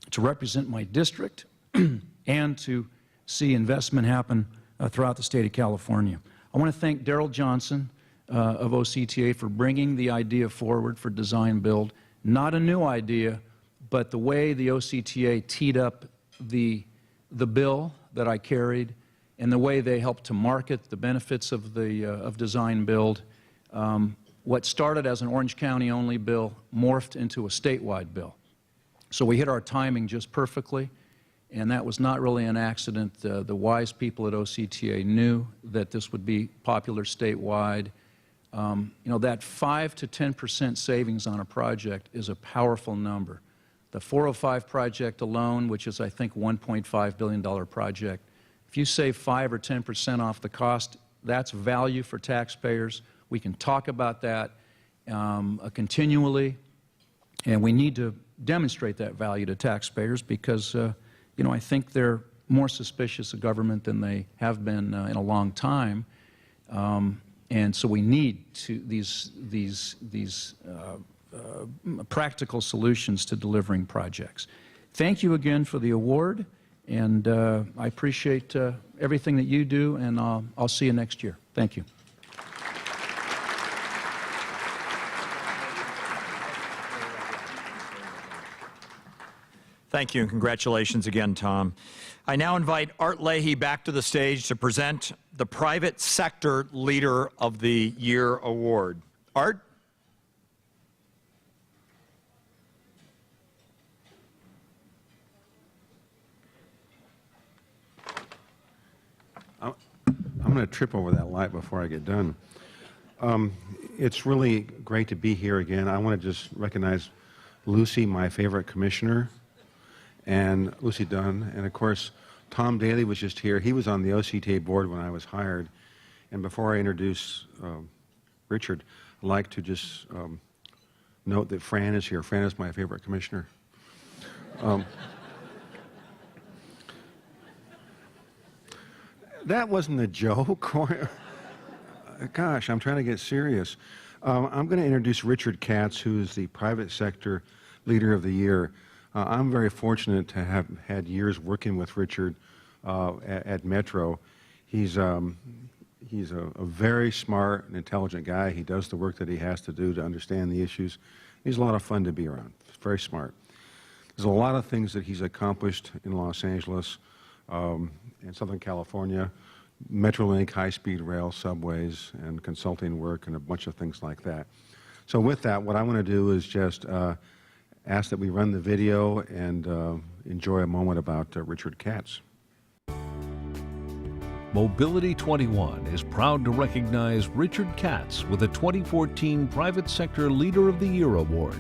to represent my district and to see investment happen throughout the state of California. I want to thank Darrell Johnson of OCTA for bringing the idea forward for design build. Not a new idea, but the way the OCTA teed up the bill that I carried and the way they helped to market the benefits of design build. What started as an Orange County only bill morphed into a statewide bill. So we hit our timing just perfectly. And that was not really an accident. The wise people at OCTA knew that this would be popular statewide. You know, that 5 to 10% savings on a project is a powerful number. The 405 project alone, which is, I think, $1.5 billion project, if you save 5 or 10% off the cost, that's value for taxpayers. We can talk about that continually, and we need to demonstrate that value to taxpayers because you know, I think they're more suspicious of government than they have been in a long time, and so we need these practical solutions to delivering projects. Thank you again for the award, and I appreciate everything that you do, and I'll see you next year. Thank you. Thank you, and congratulations again, Tom. I now invite Art Leahy back to the stage to present the Private Sector Leader of the Year Award. Art? I'm going to trip over that light before I get done. It's really great to be here again. I want to just recognize Lucy, my favorite commissioner, and Lucy Dunn, and of course Tom Daly was just here. He was on the OCTA board when I was hired. And before I introduce Richard, I'd like to just note that Fran is here. Fran is my favorite commissioner. That wasn't a joke. Gosh, I'm trying to get serious. I'm going to introduce Richard Katz, who is the Private Sector Leader of the Year. I'm very fortunate to have had years working with Richard at Metro. He's a very smart and intelligent guy. He does the work that he has to do to understand the issues. He's a lot of fun to be around. He's very smart. There's a lot of things that he's accomplished in Los Angeles and Southern California, Metrolink, high-speed rail, subways, and consulting work, and a bunch of things like that. So with that, what I want to do is just ask that we run the video and enjoy a moment about Richard Katz. Mobility 21 is proud to recognize Richard Katz with the 2014 Private Sector Leader of the Year Award.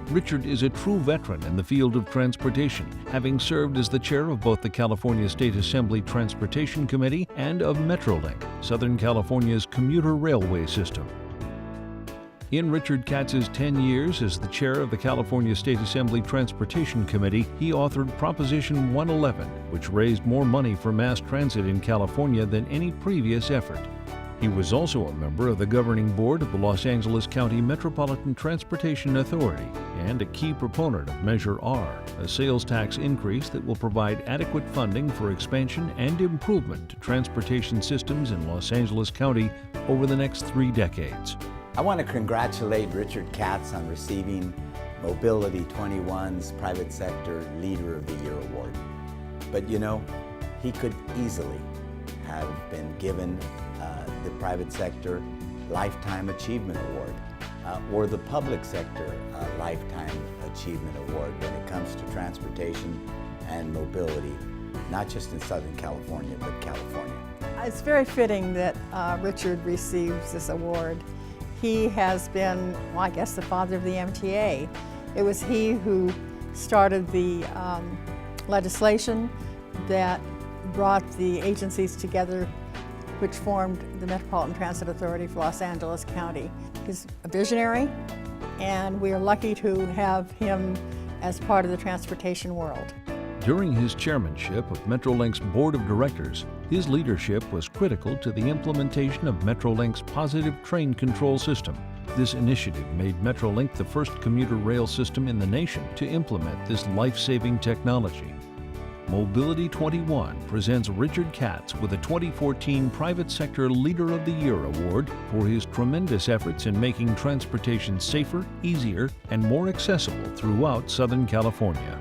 Richard is a true veteran in the field of transportation, having served as the chair of both the California State Assembly Transportation Committee and of Metrolink, Southern California's commuter railway system. In Richard Katz's 10 years as the chair of the California State Assembly Transportation Committee, he authored Proposition 111, which raised more money for mass transit in California than any previous effort. He was also a member of the governing board of the Los Angeles County Metropolitan Transportation Authority and a key proponent of Measure R, a sales tax increase that will provide adequate funding for expansion and improvement to transportation systems in Los Angeles County over the next 3 decades. I want to congratulate Richard Katz on receiving Mobility 21's Private Sector Leader of the Year Award. But you know, he could easily have been given the Private Sector Lifetime Achievement Award or the Public Sector Lifetime Achievement Award when it comes to transportation and mobility, not just in Southern California, but California. It's very fitting that Richard receives this award. He has been, well, I guess, the father of the MTA. It was he who started the legislation that brought the agencies together, which formed the Metropolitan Transit Authority for Los Angeles County. He's a visionary, and we are lucky to have him as part of the transportation world. During his chairmanship of Metrolink's board of directors, his leadership was critical to the implementation of Metrolink's positive train control system. This initiative made Metrolink the first commuter rail system in the nation to implement this life-saving technology. Mobility 21 presents Richard Katz with a 2014 Private Sector Leader of the Year Award for his tremendous efforts in making transportation safer, easier, and more accessible throughout Southern California.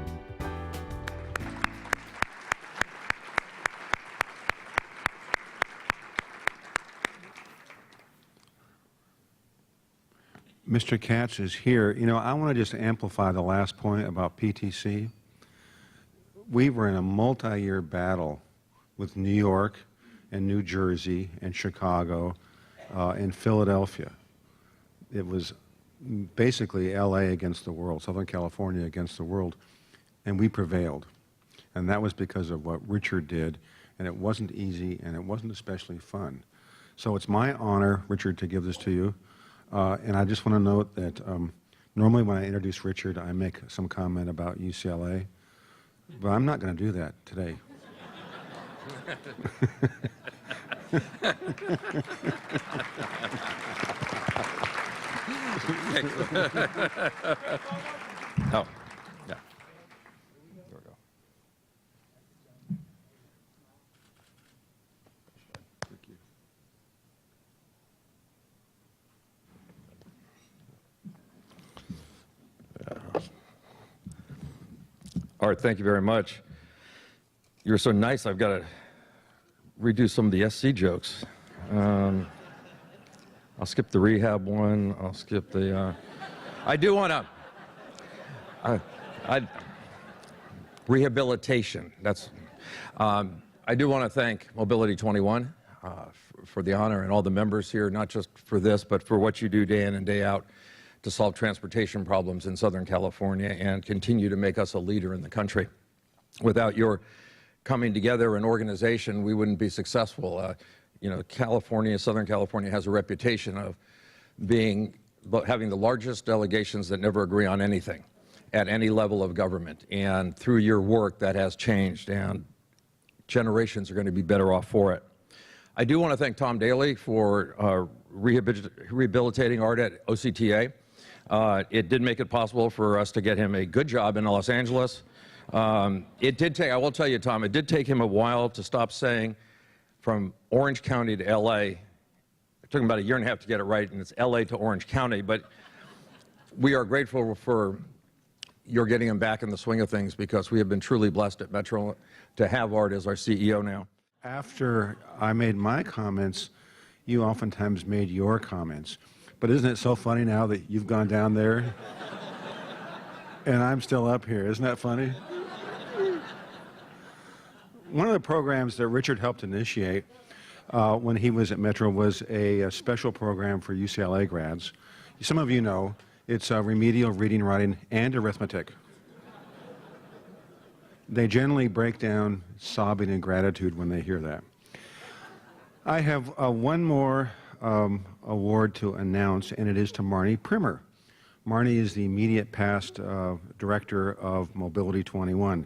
Mr. Katz is here. You know, I want to just amplify the last point about PTC. We were in a multi-year battle with New York and New Jersey and Chicago and Philadelphia. It was basically LA against the world, Southern California against the world, and we prevailed. And that was because of what Richard did, and it wasn't easy and it wasn't especially fun. So it's my honor, Richard, to give this to you. And I just want to note that normally when I introduce Richard, I make some comment about UCLA, but I'm not going to do that today. Oh, yeah. There we go. Thank you. All right, thank you very much. You're so nice, I've got to redo some of the SC jokes. I'll skip the rehab one. I'll skip the... I do want to... rehabilitation. That's... I do want to thank Mobility 21 for the honor and all the members here, not just for this, but for what you do day in and day out to solve transportation problems in Southern California and continue to make us a leader in the country. Without your coming together an organization, we wouldn't be successful. You know, California, Southern California has a reputation of having the largest delegations that never agree on anything at any level of government. And through your work, that has changed, and generations are going to be better off for it. I do want to thank Tom Daly for rehabilitating Art at OCTA. It did make it possible for us to get him a good job in Los Angeles. It did take, I will tell you, Tom, it did take him a while to stop saying from Orange County to LA. It took him about 1.5 years to get it right, and it's LA to Orange County. But we are grateful for your getting him back in the swing of things, because we have been truly blessed at Metro to have Art as our CEO now. After I made my comments, you oftentimes made your comments. But isn't it so funny now that you've gone down there and I'm still up here? Isn't that funny? One of the programs that Richard helped initiate when he was at Metro was a special program for UCLA grads. Some of you know It's remedial reading, writing, and arithmetic. They generally break down sobbing in gratitude when they hear that. I have one more award to announce, and it is to Marnie Primmer. Marnie is the immediate past director of Mobility 21.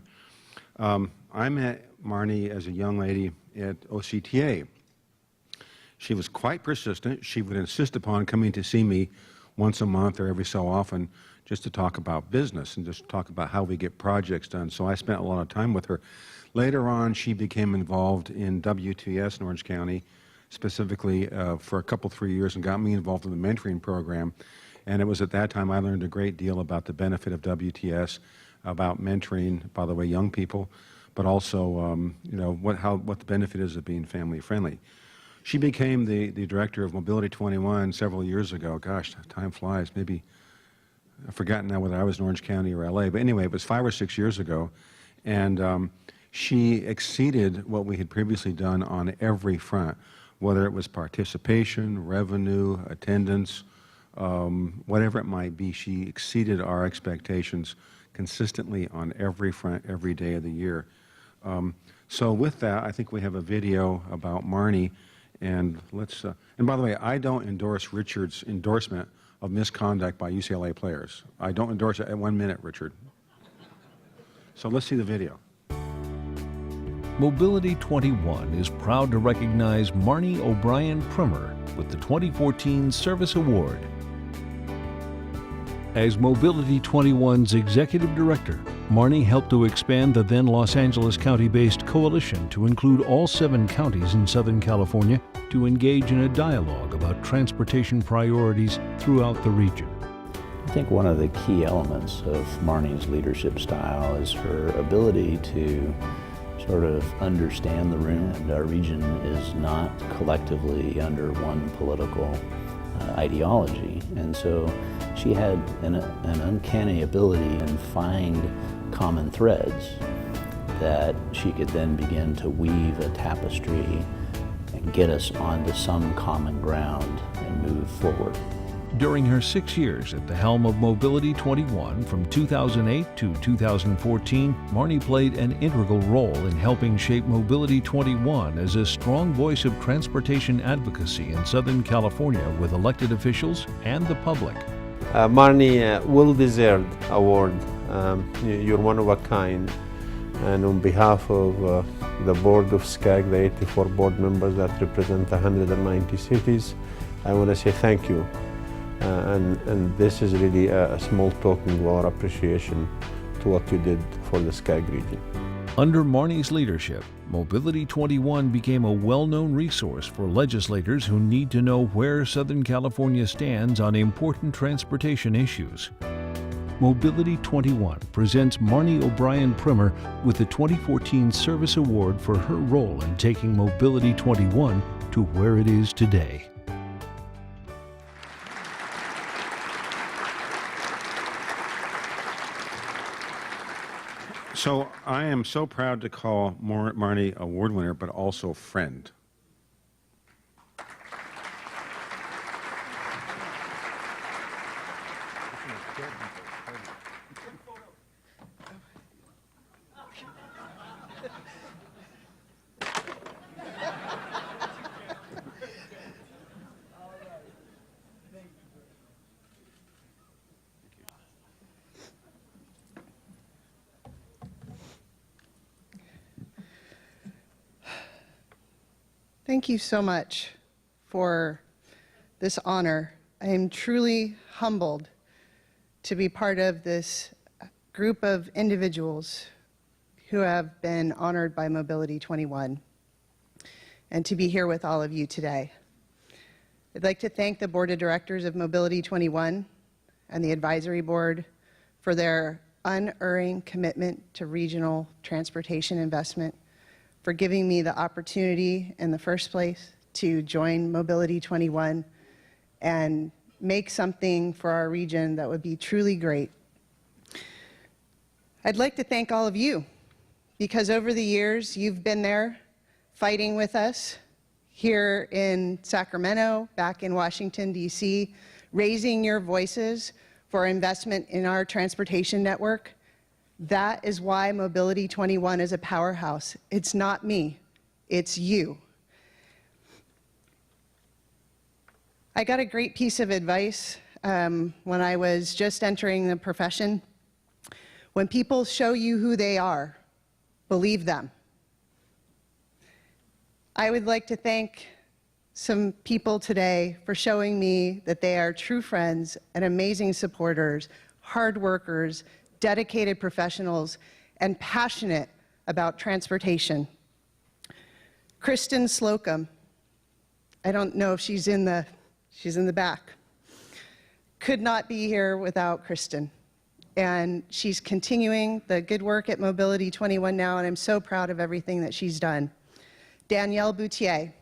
I met Marnie as a young lady at OCTA. She was quite persistent. She would insist upon coming to see me once a month or every so often just to talk about business and just talk about how we get projects done. So I spent a lot of time with her. Later on, she became involved in WTS in Orange County, specifically for a couple, 3 years, and got me involved in the mentoring program. And it was at that time I learned a great deal about the benefit of WTS, about mentoring, by the way, young people, but also you know, what the benefit is of being family friendly. She became the director of Mobility 21 several years ago. Gosh, time flies. Maybe I've forgotten now whether I was in Orange County or LA, but anyway, it was 5 or 6 years ago, and she exceeded what we had previously done on every front, whether it was participation, revenue, attendance, whatever it might be. She exceeded our expectations consistently on every front, every day of the year. So with that, I think we have a video about Marnie, and let's. And by the way, I don't endorse Richard's endorsement of misconduct by UCLA players. I don't endorse it at 1 minute, Richard. So let's see the video. Mobility 21 is proud to recognize Marnie O'Brien Primmer with the 2014 Service Award. As Mobility 21's executive director, Marnie helped to expand the then Los Angeles County-based coalition to include all 7 counties in Southern California to engage in a dialogue about transportation priorities throughout the region. I think one of the key elements of Marnie's leadership style is her ability to sort of understand the room. And our region is not collectively under one political ideology, and so she had an uncanny ability to find common threads that she could then begin to weave a tapestry and get us onto some common ground and move forward. During her 6 years at the helm of Mobility 21 from 2008 to 2014, Marnie played an integral role in helping shape Mobility 21 as a strong voice of transportation advocacy in Southern California with elected officials and the public. Marnie, well-deserved award. You're one of a kind. And on behalf of the board of SCAG, the 84 board members that represent 190 cities, I want to say thank you. And this is really a small token of our appreciation to what you did for the SCAG region. Under Marnie's leadership, Mobility 21 became a well-known resource for legislators who need to know where Southern California stands on important transportation issues. Mobility 21 presents Marnie O'Brien Primmer with the 2014 Service Award for her role in taking Mobility 21 to where it is today. So I am so proud to call Marnie award winner, but also friend. Thank you so much for this honor. I am truly humbled to be part of this group of individuals who have been honored by Mobility 21 and to be here with all of you today. I'd like to thank the Board of Directors of Mobility 21 and the Advisory Board for their unerring commitment to regional transportation investment, for giving me the opportunity in the first place to join Mobility 21 and make something for our region that would be truly great. I'd like to thank all of you, because over the years you've been there fighting with us here in Sacramento, back in Washington, D.C., raising your voices for investment in our transportation network. That is why Mobility 21 is a powerhouse. It's not me, it's you. I got a great piece of advice when I was just entering the profession. When people show you who they are, believe them. I would like to thank some people today for showing me that they are true friends and amazing supporters, hard workers, dedicated professionals, and passionate about transportation. Kristen Slocum, I don't know if she's in the back. Could not be here without Kristen. And she's continuing the good work at Mobility 21 now, and I'm so proud of everything that she's done. Danielle Boutier,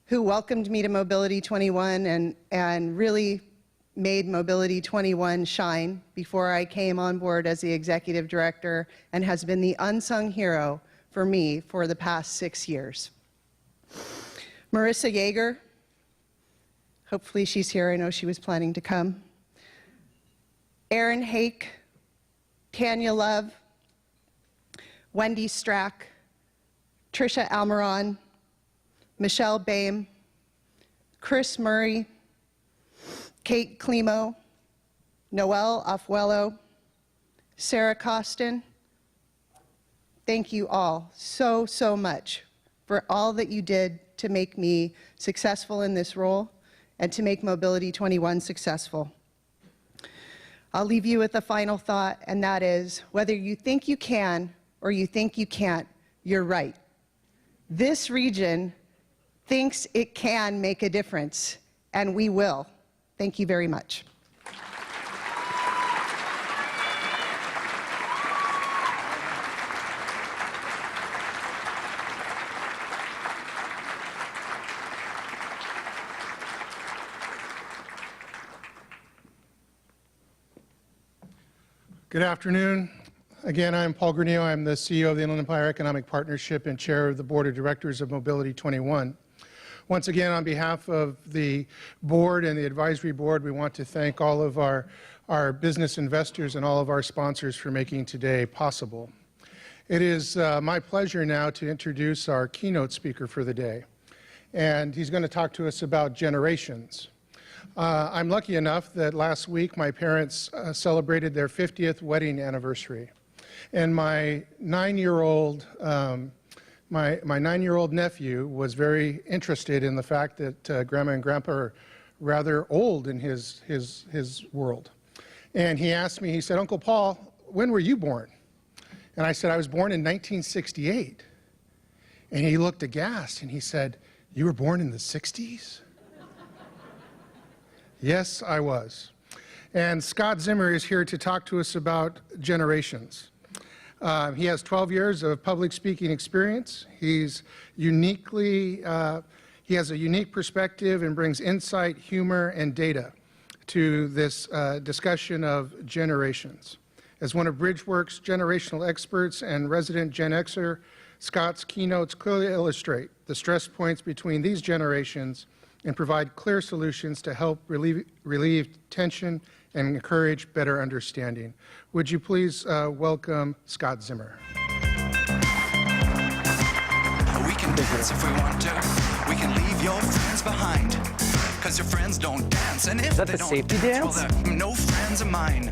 who welcomed me to Mobility 21 and really made Mobility 21 shine before I came on board as the executive director, and has been the unsung hero for me for the past 6 years. Marissa Yeager, hopefully she's here, I know she was planning to come. Erin Hake, Tanya Love, Wendy Strack, Tricia Almiron, Michelle Boehm, Chris Murray, Kate Climo, Noelle Afuelo, Sarah Costin. Thank you all so, so much for all that you did to make me successful in this role and to make Mobility 21 successful. I'll leave you with a final thought, and that is, whether you think you can or you think you can't, you're right. This region thinks it can make a difference, and we will. Thank you very much. Good afternoon. Again, I'm Paul Granillo. I'm the CEO of the Inland Empire Economic Partnership and chair of the Board of Directors of Mobility 21. Once again, on behalf of the board and the advisory board, we want to thank all of our business investors and all of our sponsors for making today possible. It is my pleasure now to introduce our keynote speaker for the day. And he's going to talk to us about generations. I'm lucky enough that last week my parents celebrated their 50th wedding anniversary. And my 9-year-old my 9-year-old nephew was very interested in the fact that Grandma and Grandpa are rather old in his world. And he asked me, he said, "Uncle Paul, when were you born?" And I said, "I was born in 1968. And he looked aghast and he said, "You were born in the 60s? Yes, I was. And Scott Zimmer is here to talk to us about generations. He has 12 years of public speaking experience. He has a unique perspective and brings insight, humor, and data to this discussion of generations. As one of Bridgeworks' generational experts and resident Gen Xer, Scott's keynotes clearly illustrate the stress points between these generations and provide clear solutions to help relieve tension and encourage better understanding. Would you please welcome Scott Zimmer. We can dance if we want to. We can leave your friends behind. Cause your friends don't dance. And if they don't dance, well, they're no friends of mine.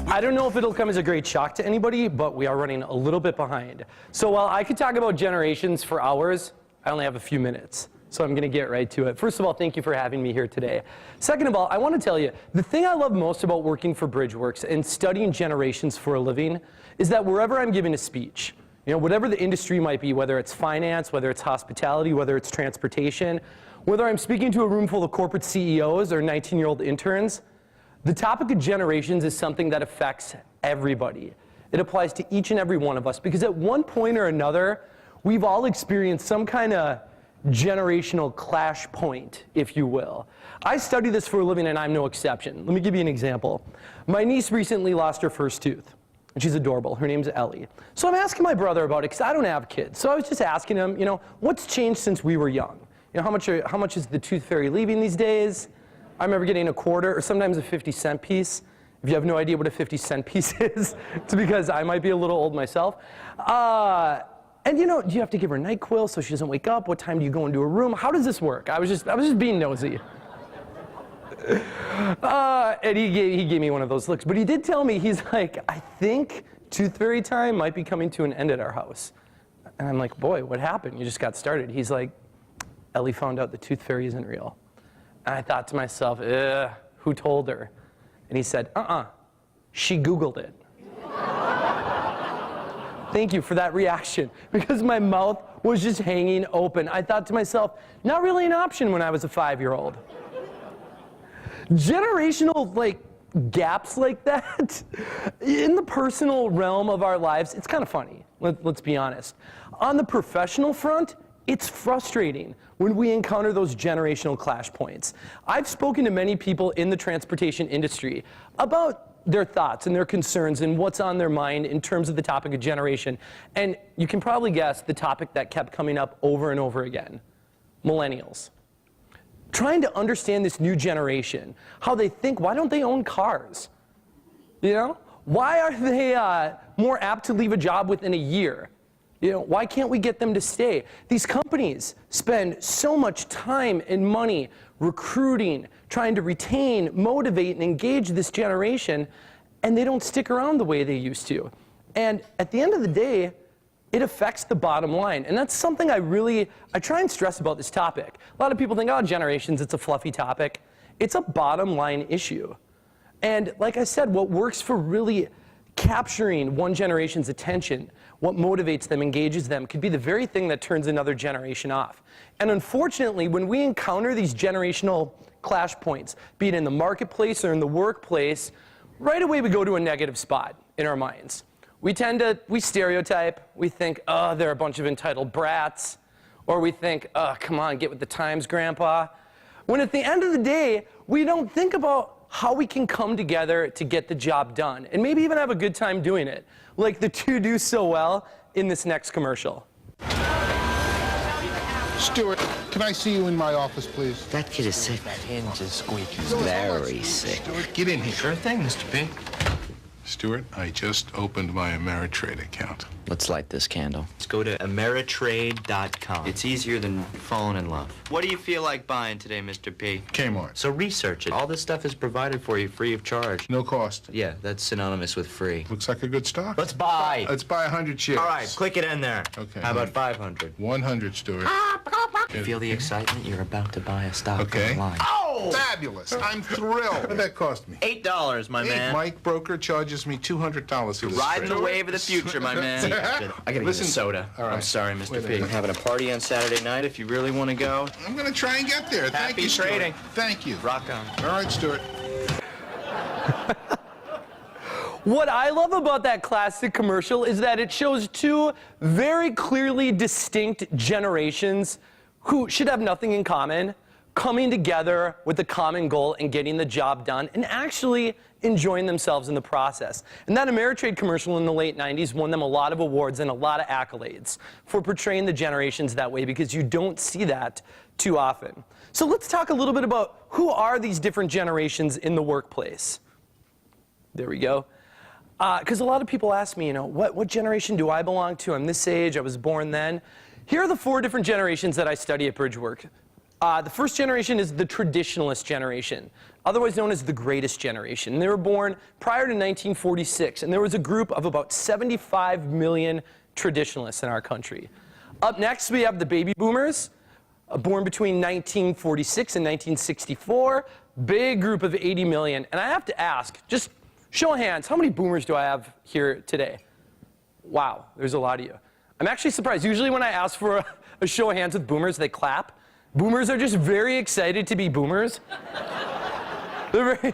I don't know if it'll come as a great shock to anybody, but we are running a little bit behind. So while I could talk about generations for hours, I only have a few minutes. So I'm going to get right to it. First of all, thank you for having me here today. Second of all, I want to tell you, the thing I love most about working for Bridgeworks and studying generations for a living is that wherever I'm giving a speech, whatever the industry might be, whether it's finance, whether it's hospitality, whether it's transportation, whether I'm speaking to a room full of corporate CEOs or 19-year-old interns, the topic of generations is something that affects everybody. It applies to each and every one of us because at one point or another, we've all experienced some kind of generational clash point, if you will. I study this for a living and I'm no exception. Let me give you an example. My niece recently lost her first tooth. And she's adorable. Her name's Ellie. So I'm asking my brother about it because I don't have kids. So I was just asking him, what's changed since we were young? How much is the tooth fairy leaving these days? I remember getting a quarter or sometimes a 50-cent piece. If you have no idea what a 50-cent piece is, it's because I might be a little old myself. And you know, do you have to give her NyQuil so she doesn't wake up? What time do you go into her room? How does this work? I was just being nosy. And he gave me one of those looks. But he did tell me, he's like, I think Tooth Fairy time might be coming to an end at our house. And I'm like, boy, what happened? You just got started. He's like, Ellie found out the Tooth Fairy isn't real. And I thought to myself, who told her? And he said, she Googled it. Thank you for that reaction, because my mouth was just hanging open. I thought to myself, not really an option when I was a 5-year-old. Generational, gaps like that, in the personal realm of our lives, it's kind of funny, let's be honest. On the professional front, it's frustrating when we encounter those generational clash points. I've spoken to many people in the transportation industry about their thoughts and their concerns and what's on their mind in terms of the topic of generation. And you can probably guess the topic that kept coming up over and over again: millennials. Trying to understand this new generation, how they think. Why don't they own cars? You know? Why are they more apt to leave a job within a year? You know, why can't we get them to stay? These companies spend so much time and money recruiting, trying to retain, motivate, and engage this generation, and they don't stick around the way they used to. And at the end of the day, it affects the bottom line. And that's something I try and stress about this topic. A lot of people think, oh, generations, it's a fluffy topic. It's a bottom line issue. And like I said, what works for really capturing one generation's attention, what motivates them, engages them, could be the very thing that turns another generation off. And unfortunately, when we encounter these generational clash points, be it in the marketplace or in the workplace, right away we go to a negative spot in our minds. We stereotype, we think, oh, they're a bunch of entitled brats, or we think, oh, come on, get with the times, Grandpa. When at the end of the day, we don't think about how we can come together to get the job done, and maybe even have a good time doing it, like the two do so well in this next commercial. Stuart, can I see you in my office, please? That kid is sick. That hinge is squeaky. Very sick. Stuart, get in here. Sure thing, Mr. P. Stuart, I just opened my Ameritrade account. Let's light this candle. Let's go to Ameritrade.com. It's easier than falling in love. What do you feel like buying today, Mr. P? Kmart. So research it. All this stuff is provided for you free of charge. No cost. Yeah, that's synonymous with free. Looks like a good stock. Let's buy. Let's buy 100 shares. All right, click it in there. Okay. How about 500? 100, Stuart. You feel the excitement? You're about to buy a stock Okay. online. Oh! Fabulous. I'm thrilled. What did that cost me? $8, my man. Mike Broker charges me $200 for this. Riding the trade. wave of the future, my man. I gotta get a soda. All right. I'm sorry, Mr. Wait a P. minute. I'm having a party on Saturday night if you really want to go. I'm going to try and get there. Thank Happy you, Stuart. trading. Thank you. Rock on. All right, Stuart. What I love about that classic commercial is that it shows two very clearly distinct generations who should have nothing in common, coming together with a common goal and getting the job done and actually enjoying themselves in the process. And that Ameritrade commercial in the late 90s won them a lot of awards and a lot of accolades for portraying the generations that way, because you don't see that too often. So let's talk a little bit about who are these different generations in the workplace. There we go. Because a lot of people ask me, what generation do I belong to? I'm this age, I was born then. Here are the 4 different generations that I study at Bridgework. The first generation is the traditionalist generation, otherwise known as the greatest generation. They were born prior to 1946, and there was a group of about 75 million traditionalists in our country. Up next, we have the baby boomers, born between 1946 and 1964, big group of 80 million. And I have to ask, just show of hands, how many boomers do I have here today? Wow, there's a lot of you. I'm actually surprised. Usually when I ask for a show of hands with boomers, they clap. Boomers are just very excited to be boomers. And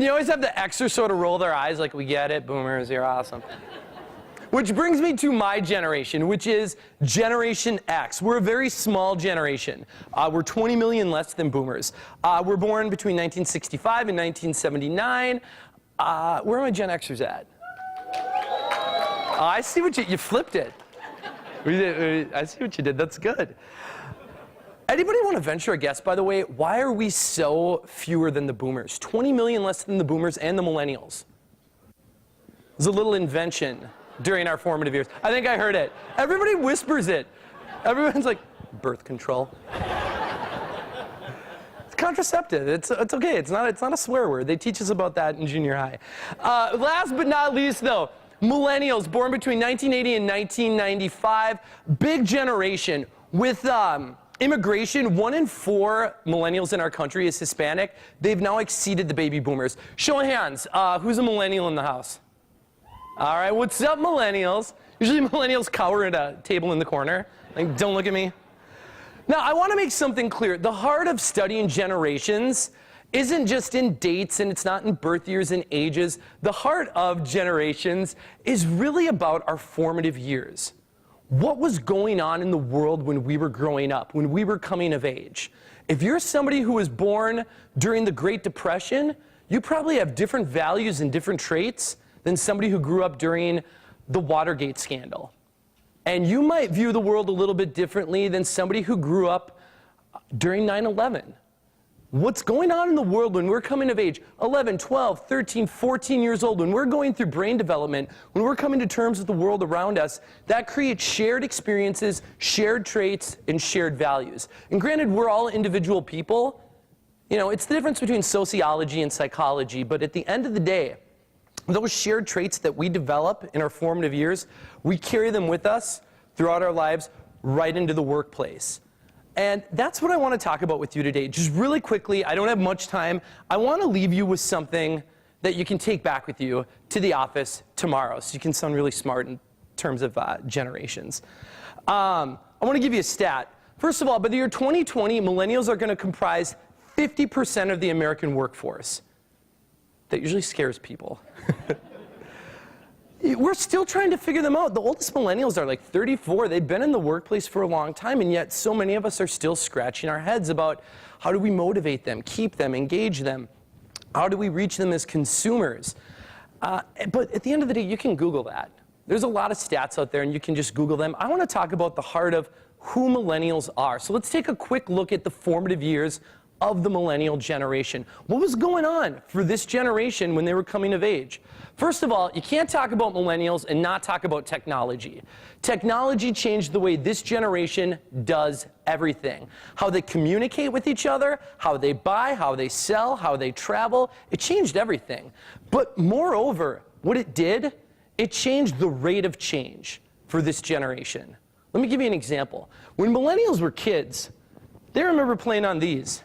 you always have the extra sort of roll their eyes like, we get it, boomers, you're awesome. Which brings me to my generation, which is Generation X. We're a very small generation. We're 20 million less than boomers. We're born between 1965 and 1979. Where are my Gen Xers at? I see what you flipped it. I see what you did. That's good. Anybody want to venture a guess, by the way, why are we so fewer than the boomers? 20 million less than the boomers and the millennials. There's a little invention during our formative years. I think I heard it. Everybody whispers it. Everyone's like, birth control. It's contraceptive. It's okay. It's not a swear word. They teach us about that in junior high. Last but not least, though, millennials born between 1980 and 1995, big generation. With immigration, 1 in 4 millennials in our country is Hispanic. They've now exceeded the baby boomers. Show of hands, who's a millennial in the house? All right, what's up, millennials? Usually millennials cower at a table in the corner. Like, don't look at me. Now, I want to make something clear. The heart of studying generations isn't just in dates, and it's not in birth years and ages. The heart of generations is really about our formative years. What was going on in the world when we were growing up, when we were coming of age? If you're somebody who was born during the Great Depression, you probably have different values and different traits than somebody who grew up during the Watergate scandal. And you might view the world a little bit differently than somebody who grew up during 9/11. What's going on in the world when we're coming of age, 11, 12, 13, 14 years old, when we're going through brain development, when we're coming to terms with the world around us, that creates shared experiences, shared traits, and shared values. And granted, we're all individual people. You know, it's the difference between sociology and psychology, but at the end of the day, those shared traits that we develop in our formative years, we carry them with us throughout our lives right into the workplace. And that's what I want to talk about with you today. Just really quickly, I don't have much time. I want to leave you with something that you can take back with you to the office tomorrow, so you can sound really smart in terms of generations. I want to give you a stat. First of all, by the year 2020, millennials are going to comprise 50% of the American workforce. That usually scares people. We're still trying to figure them out. The oldest millennials are like 34. They've been in the workplace for a long time, and yet so many of us are still scratching our heads about how do we motivate them, keep them, engage them? How do we reach them as consumers? But at the end of the day, you can Google that. There's a lot of stats out there, and you can just Google them. I want to talk about the heart of who millennials are. So let's take a quick look at the formative years of the millennial generation. What was going on for this generation when they were coming of age? First of all, you can't talk about millennials and not talk about technology. Technology changed the way this generation does everything. How they communicate with each other, how they buy, how they sell, how they travel. It changed everything. But moreover, what it did, it changed the rate of change for this generation. Let me give you an example. When millennials were kids, they remember playing on these.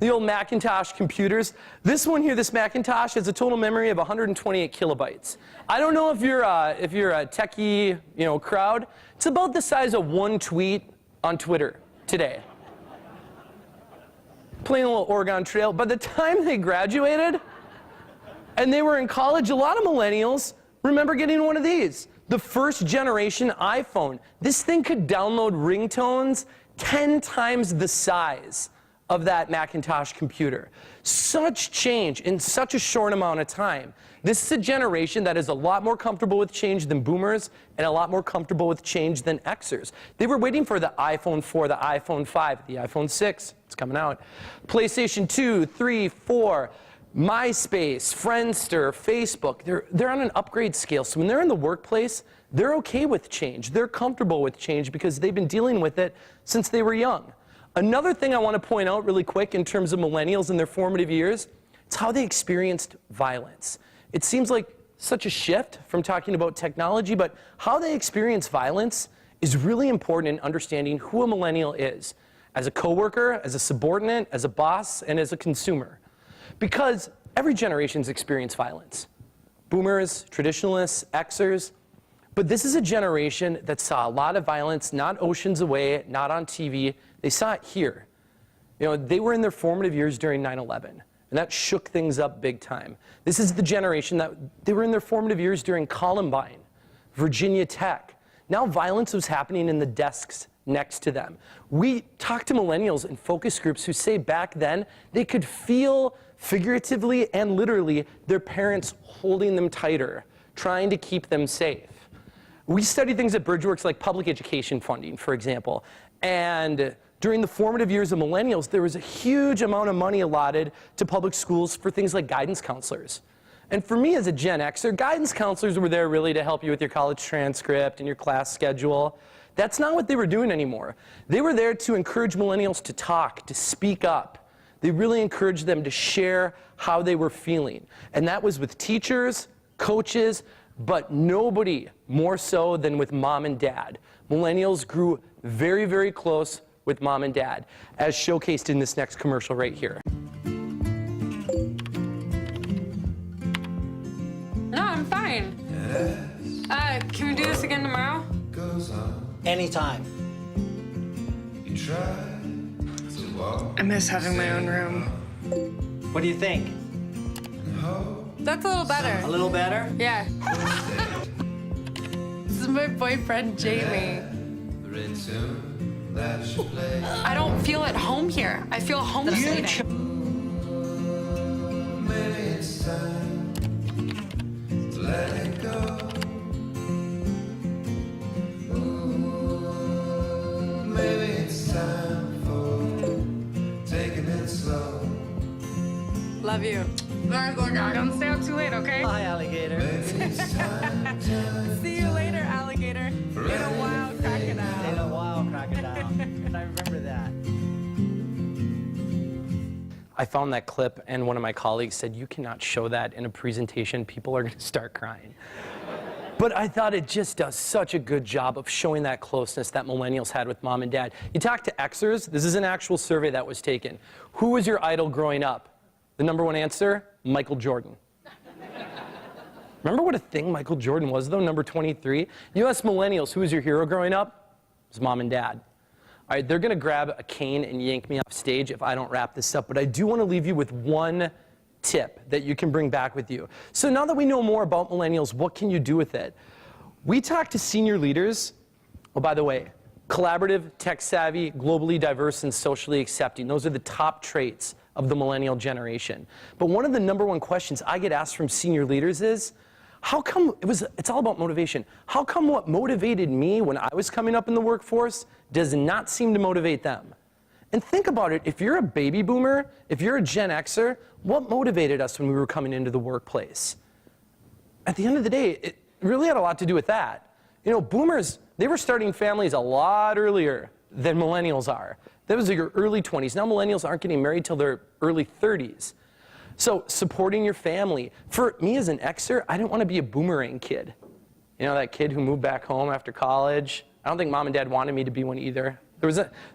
The old Macintosh computers. This one here, this Macintosh, has a total memory of 128 kilobytes. I don't know if you're a techie, crowd. It's about the size of one tweet on Twitter today. Playing a little Oregon Trail. By the time they graduated and they were in college, a lot of millennials remember getting one of these. The first generation iPhone. This thing could download ringtones 10 times the size of that Macintosh computer. Such change in such a short amount of time. This is a generation that is a lot more comfortable with change than boomers and a lot more comfortable with change than Xers. They were waiting for the iPhone 4, the iPhone 5, the iPhone 6, it's coming out. PlayStation 2, 3, 4, MySpace, Friendster, Facebook, they're on an upgrade scale. So when they're in the workplace, they're okay with change. They're comfortable with change because they've been dealing with it since they were young. Another thing I want to point out really quick in terms of millennials and their formative years, it's how they experienced violence. It seems like such a shift from talking about technology, but how they experience violence is really important in understanding who a millennial is as a coworker, as a subordinate, as a boss, and as a consumer. Because every generation's experienced violence. Boomers, traditionalists, Xers. But this is a generation that saw a lot of violence, not oceans away, not on TV. They saw it here. They were in their formative years during 9/11, and that shook things up big time. This is the generation that they were in their formative years during Columbine, Virginia Tech. Now violence was happening in the desks next to them. We talk to millennials in focus groups who say back then they could feel figuratively and literally their parents holding them tighter, trying to keep them safe. We study things at Bridgeworks like public education funding, for example. And during the formative years of millennials, there was a huge amount of money allotted to public schools for things like guidance counselors. And for me as a Gen Xer, guidance counselors were there really to help you with your college transcript and your class schedule. That's not what they were doing anymore. They were there to encourage millennials to talk, to speak up. They really encouraged them to share how they were feeling. And that was with teachers, coaches, but nobody more so than with mom and dad. Millennials grew very, very close with mom and dad, as showcased in this next commercial right here. No, I'm fine. Can we do this again tomorrow? Anytime. I miss having my own room. What do you think? That's a little better. A little better? Yeah. This is my boyfriend, Jamie. I don't feel at home here. I feel homesick. Love you. Don't stay up too late, okay? Bye, alligator. See you later, alligator. In a wild crocodile. In a wild crocodile. I remember that. I found that clip, and one of my colleagues said, "You cannot show that in a presentation. People are going to start crying." But I thought it just does such a good job of showing that closeness that millennials had with mom and dad. You talk to Xers, this is an actual survey that was taken. Who was your idol growing up? The #1 answer, Michael Jordan. Remember what a thing Michael Jordan was, though, number 23? You ask millennials, who was your hero growing up? It was mom and dad. All right, they're going to grab a cane and yank me off stage if I don't wrap this up, but I do want to leave you with one tip that you can bring back with you. So now that we know more about millennials, what can you do with it? We talk to senior leaders. Oh, by the way, collaborative, tech-savvy, globally diverse, and socially accepting. Those are the top traits of the millennial generation. But one of the #1 questions I get asked from senior leaders is, how come, it's all about motivation. How come what motivated me when I was coming up in the workforce does not seem to motivate them? And think about it, if you're a baby boomer, if you're a Gen Xer, what motivated us when we were coming into the workplace? At the end of the day, it really had a lot to do with that. You know, boomers, they were starting families a lot earlier than millennials are. That was your early 20s. Now millennials aren't getting married till their early 30s. So supporting your family. For me as an Xer, I didn't want to be a boomerang kid. You know, that kid who moved back home after college. I don't think mom and dad wanted me to be one either. There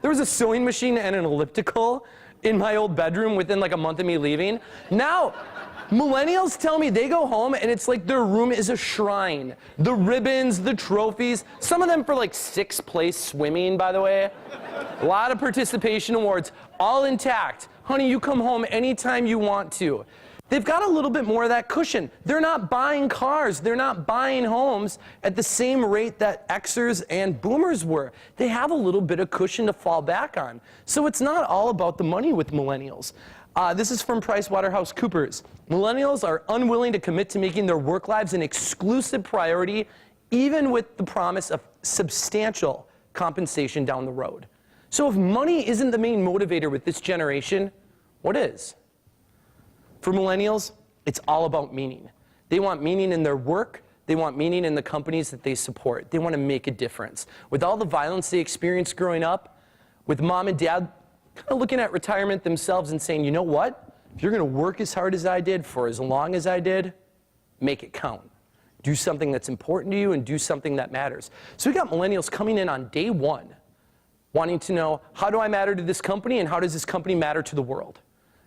was a sewing machine and an elliptical in my old bedroom within like a month of me leaving. Now, millennials tell me they go home and it's like their room is a shrine. The ribbons, the trophies, some of them for like 6th place swimming, by the way. A lot of participation awards, all intact. Honey, you come home anytime you want to. They've got a little bit more of that cushion. They're not buying cars. They're not buying homes at the same rate that Xers and boomers were. They have a little bit of cushion to fall back on. So it's not all about the money with millennials. This is from PricewaterhouseCoopers. Millennials are unwilling to commit to making their work lives an exclusive priority, even with the promise of substantial compensation down the road. So if money isn't the main motivator with this generation, what is? For millennials, it's all about meaning. They want meaning in their work. They want meaning in the companies that they support. They want to make a difference. With all the violence they experienced growing up, with mom and dad kind of looking at retirement themselves and saying, you know what? If you're going to work as hard as I did for as long as I did, make it count. Do something that's important to you and do something that matters. So we got millennials coming in on day one, wanting to know, how do I matter to this company and how does this company matter to the world?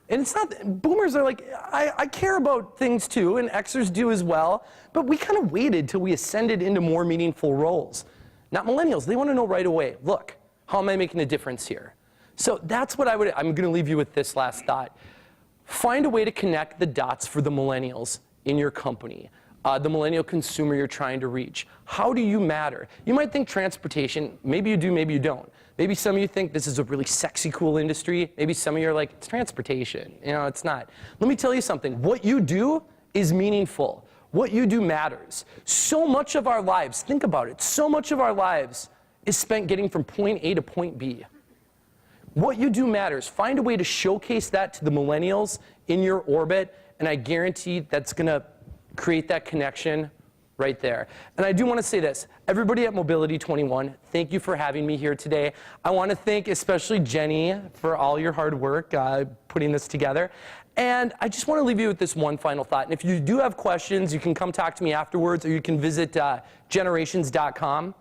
And it's not, boomers are like, I care about things too, and Xers do as well, but we kind of waited till we ascended into more meaningful roles. Not millennials, they want to know right away, look, how am I making a difference here? So that's what I'm going to leave you with this last thought. Find a way to connect the dots for the millennials in your company, the millennial consumer you're trying to reach. How do you matter? You might think transportation, maybe you do, maybe you don't. Maybe some of you think this is a really sexy, cool industry. Maybe some of you are like, it's transportation. You know, it's not. Let me tell you something. What you do is meaningful. What you do matters. So much of our lives, think about it, so much of our lives is spent getting from point A to point B. What you do matters. Find a way to showcase that to the millennials in your orbit, and I guarantee that's going to create that connection right there. And I do want to say this. Everybody at Mobility 21, thank you for having me here today. I want to thank especially Jenny for all your hard work putting this together. And I just want to leave you with this one final thought. And if you do have questions, you can come talk to me afterwards, or you can visit generations.com.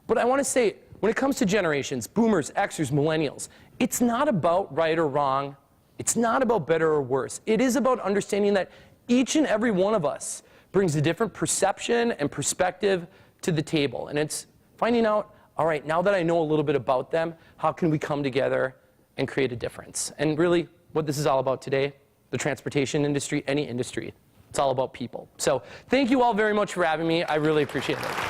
But I want to say, when it comes to generations, boomers, Xers, millennials, it's not about right or wrong. It's not about better or worse. It is about understanding that each and every one of us brings a different perception and perspective to the table. And it's finding out, all right, now that I know a little bit about them, how can we come together and create a difference? And really, what this is all about today, the transportation industry, any industry, it's all about people. So thank you all very much for having me. I really appreciate it.